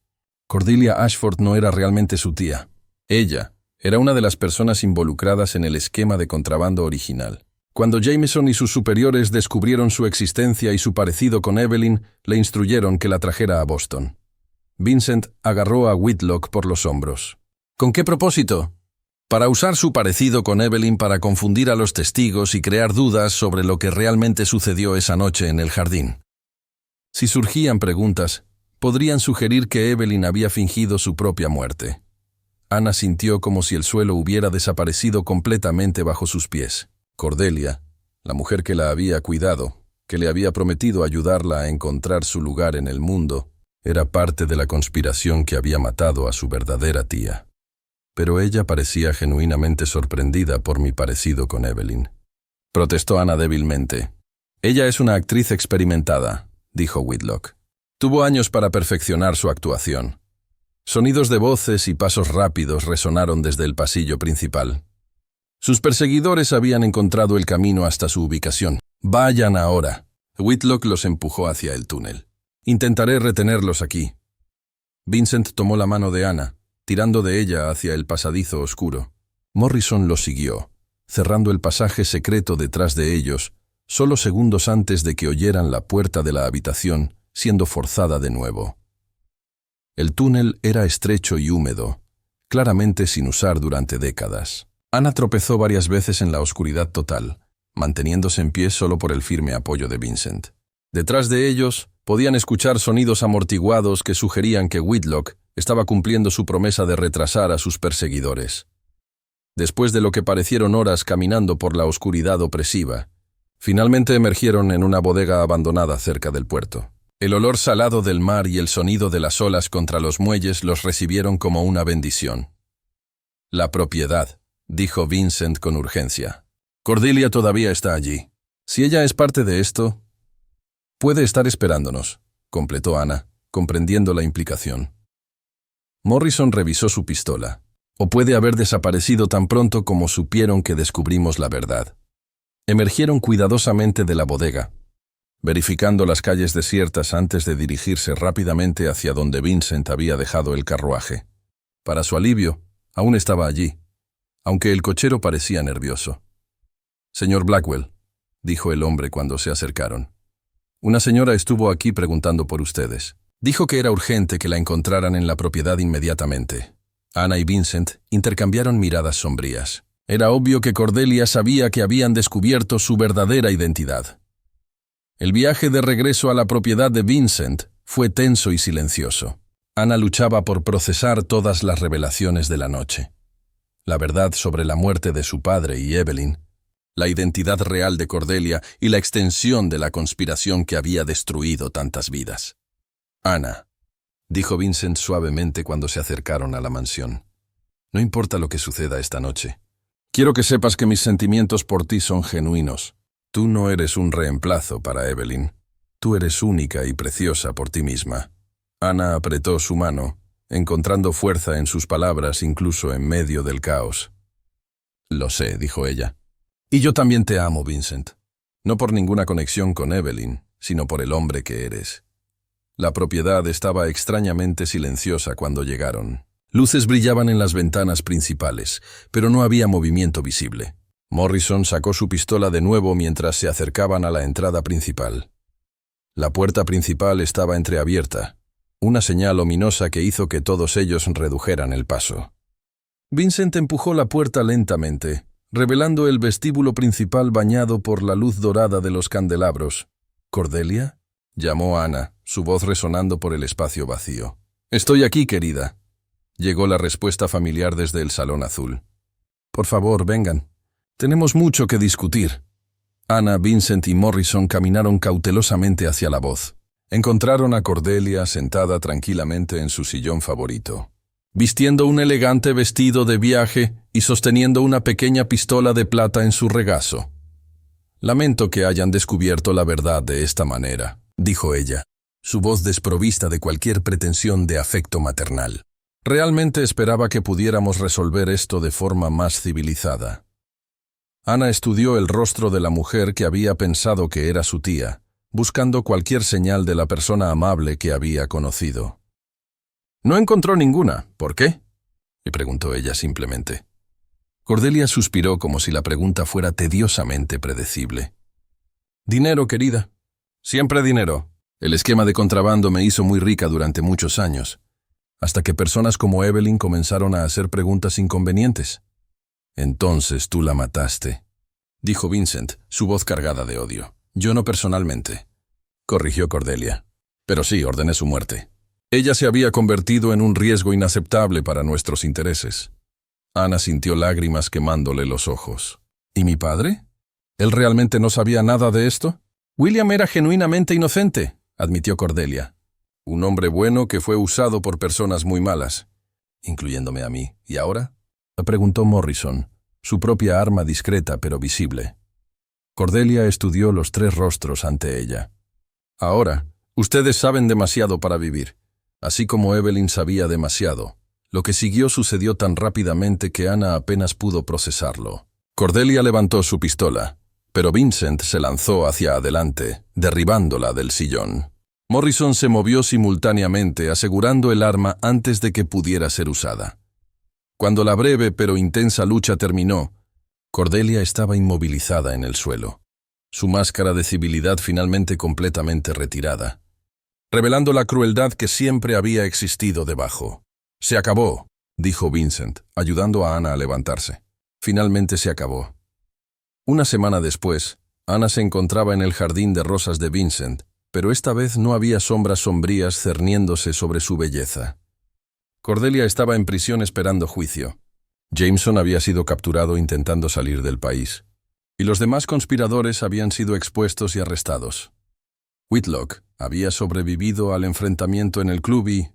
Cordelia Ashford no era realmente su tía. Ella era una de las personas involucradas en el esquema de contrabando original. Cuando Jameson y sus superiores descubrieron su existencia y su parecido con Evelyn, le instruyeron que la trajera a Boston. Vincent agarró a Whitlock por los hombros. «¿Con qué propósito?» «Para usar su parecido con Evelyn para confundir a los testigos y crear dudas sobre lo que realmente sucedió esa noche en el jardín. Si surgían preguntas, podrían sugerir que Evelyn había fingido su propia muerte». Ana sintió como si el suelo hubiera desaparecido completamente bajo sus pies. Cordelia, la mujer que la había cuidado, que le había prometido ayudarla a encontrar su lugar en el mundo, era parte de la conspiración que había matado a su verdadera tía. Pero ella parecía genuinamente sorprendida por mi parecido con Evelyn. Protestó Ana débilmente. «Ella es una actriz experimentada», dijo Whitlock. «Tuvo años para perfeccionar su actuación». Sonidos de voces y pasos rápidos resonaron desde el pasillo principal. Sus perseguidores habían encontrado el camino hasta su ubicación. «Vayan ahora». Whitlock los empujó hacia el túnel. «Intentaré retenerlos aquí». Vincent tomó la mano de Ana, tirando de ella hacia el pasadizo oscuro. Morrison los siguió, cerrando el pasaje secreto detrás de ellos, solo segundos antes de que oyeran la puerta de la habitación siendo forzada de nuevo. El túnel era estrecho y húmedo, claramente sin usar durante décadas. Ana tropezó varias veces en la oscuridad total, manteniéndose en pie solo por el firme apoyo de Vincent. Detrás de ellos, podían escuchar sonidos amortiguados que sugerían que Whitlock estaba cumpliendo su promesa de retrasar a sus perseguidores. Después de lo que parecieron horas caminando por la oscuridad opresiva, finalmente emergieron en una bodega abandonada cerca del puerto. El olor salado del mar y el sonido de las olas contra los muelles los recibieron como una bendición. «La propiedad», dijo Vincent con urgencia. «Cordelia todavía está allí. Si ella es parte de esto, puede estar esperándonos», completó Ana, comprendiendo la implicación. Morrison revisó su pistola. «O puede haber desaparecido tan pronto como supieron que descubrimos la verdad». Emergieron cuidadosamente de la bodega, verificando las calles desiertas antes de dirigirse rápidamente hacia donde Vincent había dejado el carruaje. Para su alivio, aún estaba allí, aunque el cochero parecía nervioso. «Señor Blackwell», dijo el hombre cuando se acercaron. «Una señora estuvo aquí preguntando por ustedes. Dijo que era urgente que la encontraran en la propiedad inmediatamente». Ana y Vincent intercambiaron miradas sombrías. Era obvio que Cordelia sabía que habían descubierto su verdadera identidad. El viaje de regreso a la propiedad de Vincent fue tenso y silencioso. Ana luchaba por procesar todas las revelaciones de la noche. La verdad sobre la muerte de su padre y Evelyn, la identidad real de Cordelia y la extensión de la conspiración que había destruido tantas vidas. «Ana», dijo Vincent suavemente cuando se acercaron a la mansión, «no importa lo que suceda esta noche. Quiero que sepas que mis sentimientos por ti son genuinos. Tú no eres un reemplazo para Evelyn. Tú eres única y preciosa por ti misma». Ana apretó su mano, encontrando fuerza en sus palabras incluso en medio del caos. «Lo sé», dijo ella. «Y yo también te amo, Vincent. No por ninguna conexión con Evelyn, sino por el hombre que eres». La propiedad estaba extrañamente silenciosa cuando llegaron. Luces brillaban en las ventanas principales, pero no había movimiento visible. Morrison sacó su pistola de nuevo mientras se acercaban a la entrada principal. La puerta principal estaba entreabierta, una señal ominosa que hizo que todos ellos redujeran el paso. Vincent empujó la puerta lentamente, revelando el vestíbulo principal bañado por la luz dorada de los candelabros. «¿Cordelia?», llamó Ana, su voz resonando por el espacio vacío. «Estoy aquí, querida», llegó la respuesta familiar desde el salón azul. «Por favor, vengan. Tenemos mucho que discutir». Ana, Vincent y Morrison caminaron cautelosamente hacia la voz. Encontraron a Cordelia sentada tranquilamente en su sillón favorito, vistiendo un elegante vestido de viaje y sosteniendo una pequeña pistola de plata en su regazo. «Lamento que hayan descubierto la verdad de esta manera», dijo ella, su voz desprovista de cualquier pretensión de afecto maternal. «Realmente esperaba que pudiéramos resolver esto de forma más civilizada». Ana estudió el rostro de la mujer que había pensado que era su tía, buscando cualquier señal de la persona amable que había conocido. «No encontró ninguna. ¿Por qué?», le preguntó ella simplemente. Cordelia suspiró como si la pregunta fuera tediosamente predecible. «Dinero, querida. Siempre dinero. El esquema de contrabando me hizo muy rica durante muchos años, hasta que personas como Evelyn comenzaron a hacer preguntas inconvenientes». «Entonces tú la mataste», dijo Vincent, su voz cargada de odio. «Yo no personalmente», corrigió Cordelia. «Pero sí, ordené su muerte. Ella se había convertido en un riesgo inaceptable para nuestros intereses». Ana sintió lágrimas quemándole los ojos. «¿Y mi padre? ¿Él realmente no sabía nada de esto?» «William era genuinamente inocente», admitió Cordelia. «Un hombre bueno que fue usado por personas muy malas, incluyéndome a mí. ¿Y ahora?», preguntó Morrison, su propia arma discreta pero visible. Cordelia estudió los tres rostros ante ella. «Ahora, ustedes saben demasiado para vivir, así como Evelyn sabía demasiado. Lo que siguió sucedió tan rápidamente que Ana apenas pudo procesarlo». Cordelia levantó su pistola, pero Vincent se lanzó hacia adelante, derribándola del sillón. Morrison se movió simultáneamente, asegurando el arma antes de que pudiera ser usada. Cuando la breve pero intensa lucha terminó, Cordelia estaba inmovilizada en el suelo, su máscara de civilidad finalmente completamente retirada, revelando la crueldad que siempre había existido debajo. «Se acabó», dijo Vincent, ayudando a Ana a levantarse. Finalmente se acabó. Una semana después, Ana se encontraba en el jardín de rosas de Vincent, pero esta vez no había sombras sombrías cerniéndose sobre su belleza. Cordelia estaba en prisión esperando juicio. Jameson había sido capturado intentando salir del país, y los demás conspiradores habían sido expuestos y arrestados. Whitlock había sobrevivido al enfrentamiento en el club y,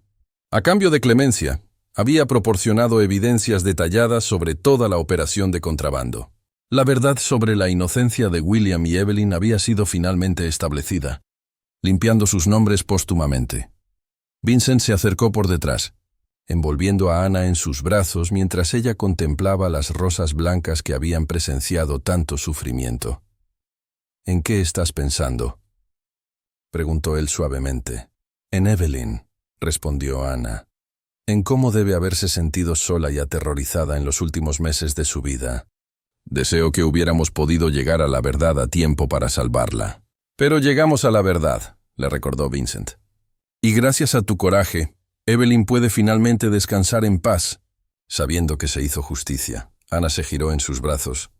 a cambio de clemencia, había proporcionado evidencias detalladas sobre toda la operación de contrabando. La verdad sobre la inocencia de William y Evelyn había sido finalmente establecida, limpiando sus nombres póstumamente. Vincent se acercó por detrás, envolviendo a Ana en sus brazos mientras ella contemplaba las rosas blancas que habían presenciado tanto sufrimiento. «¿En qué estás pensando?», preguntó él suavemente. «En Evelyn», respondió Ana. «En cómo debe haberse sentido sola y aterrorizada en los últimos meses de su vida. Deseo que hubiéramos podido llegar a la verdad a tiempo para salvarla». «Pero llegamos a la verdad», le recordó Vincent. «Y gracias a tu coraje, Evelyn puede finalmente descansar en paz». Sabiendo que se hizo justicia, Ana se giró en sus brazos,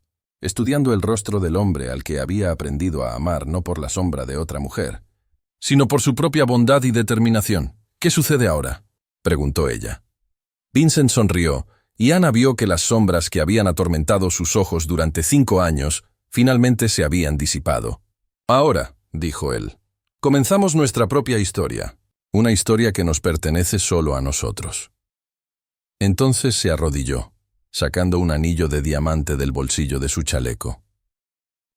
estudiando el rostro del hombre al que había aprendido a amar no por la sombra de otra mujer, sino por su propia bondad y determinación. «¿Qué sucede ahora?», preguntó ella. Vincent sonrió, y Ana vio que las sombras que habían atormentado sus ojos durante 5 años finalmente se habían disipado. «Ahora», dijo él, «comenzamos nuestra propia historia. Una historia que nos pertenece solo a nosotros». Entonces se arrodilló, sacando un anillo de diamante del bolsillo de su chaleco.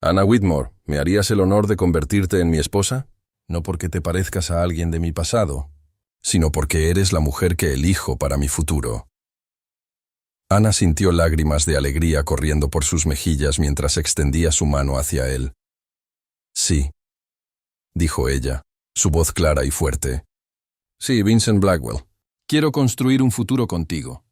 «Ana Whitmore, ¿me harías el honor de convertirte en mi esposa? No porque te parezcas a alguien de mi pasado, sino porque eres la mujer que elijo para mi futuro». Ana sintió lágrimas de alegría corriendo por sus mejillas mientras extendía su mano hacia él. «Sí», dijo ella, su voz clara y fuerte. «Sí, Vincent Blackwell. Quiero construir un futuro contigo.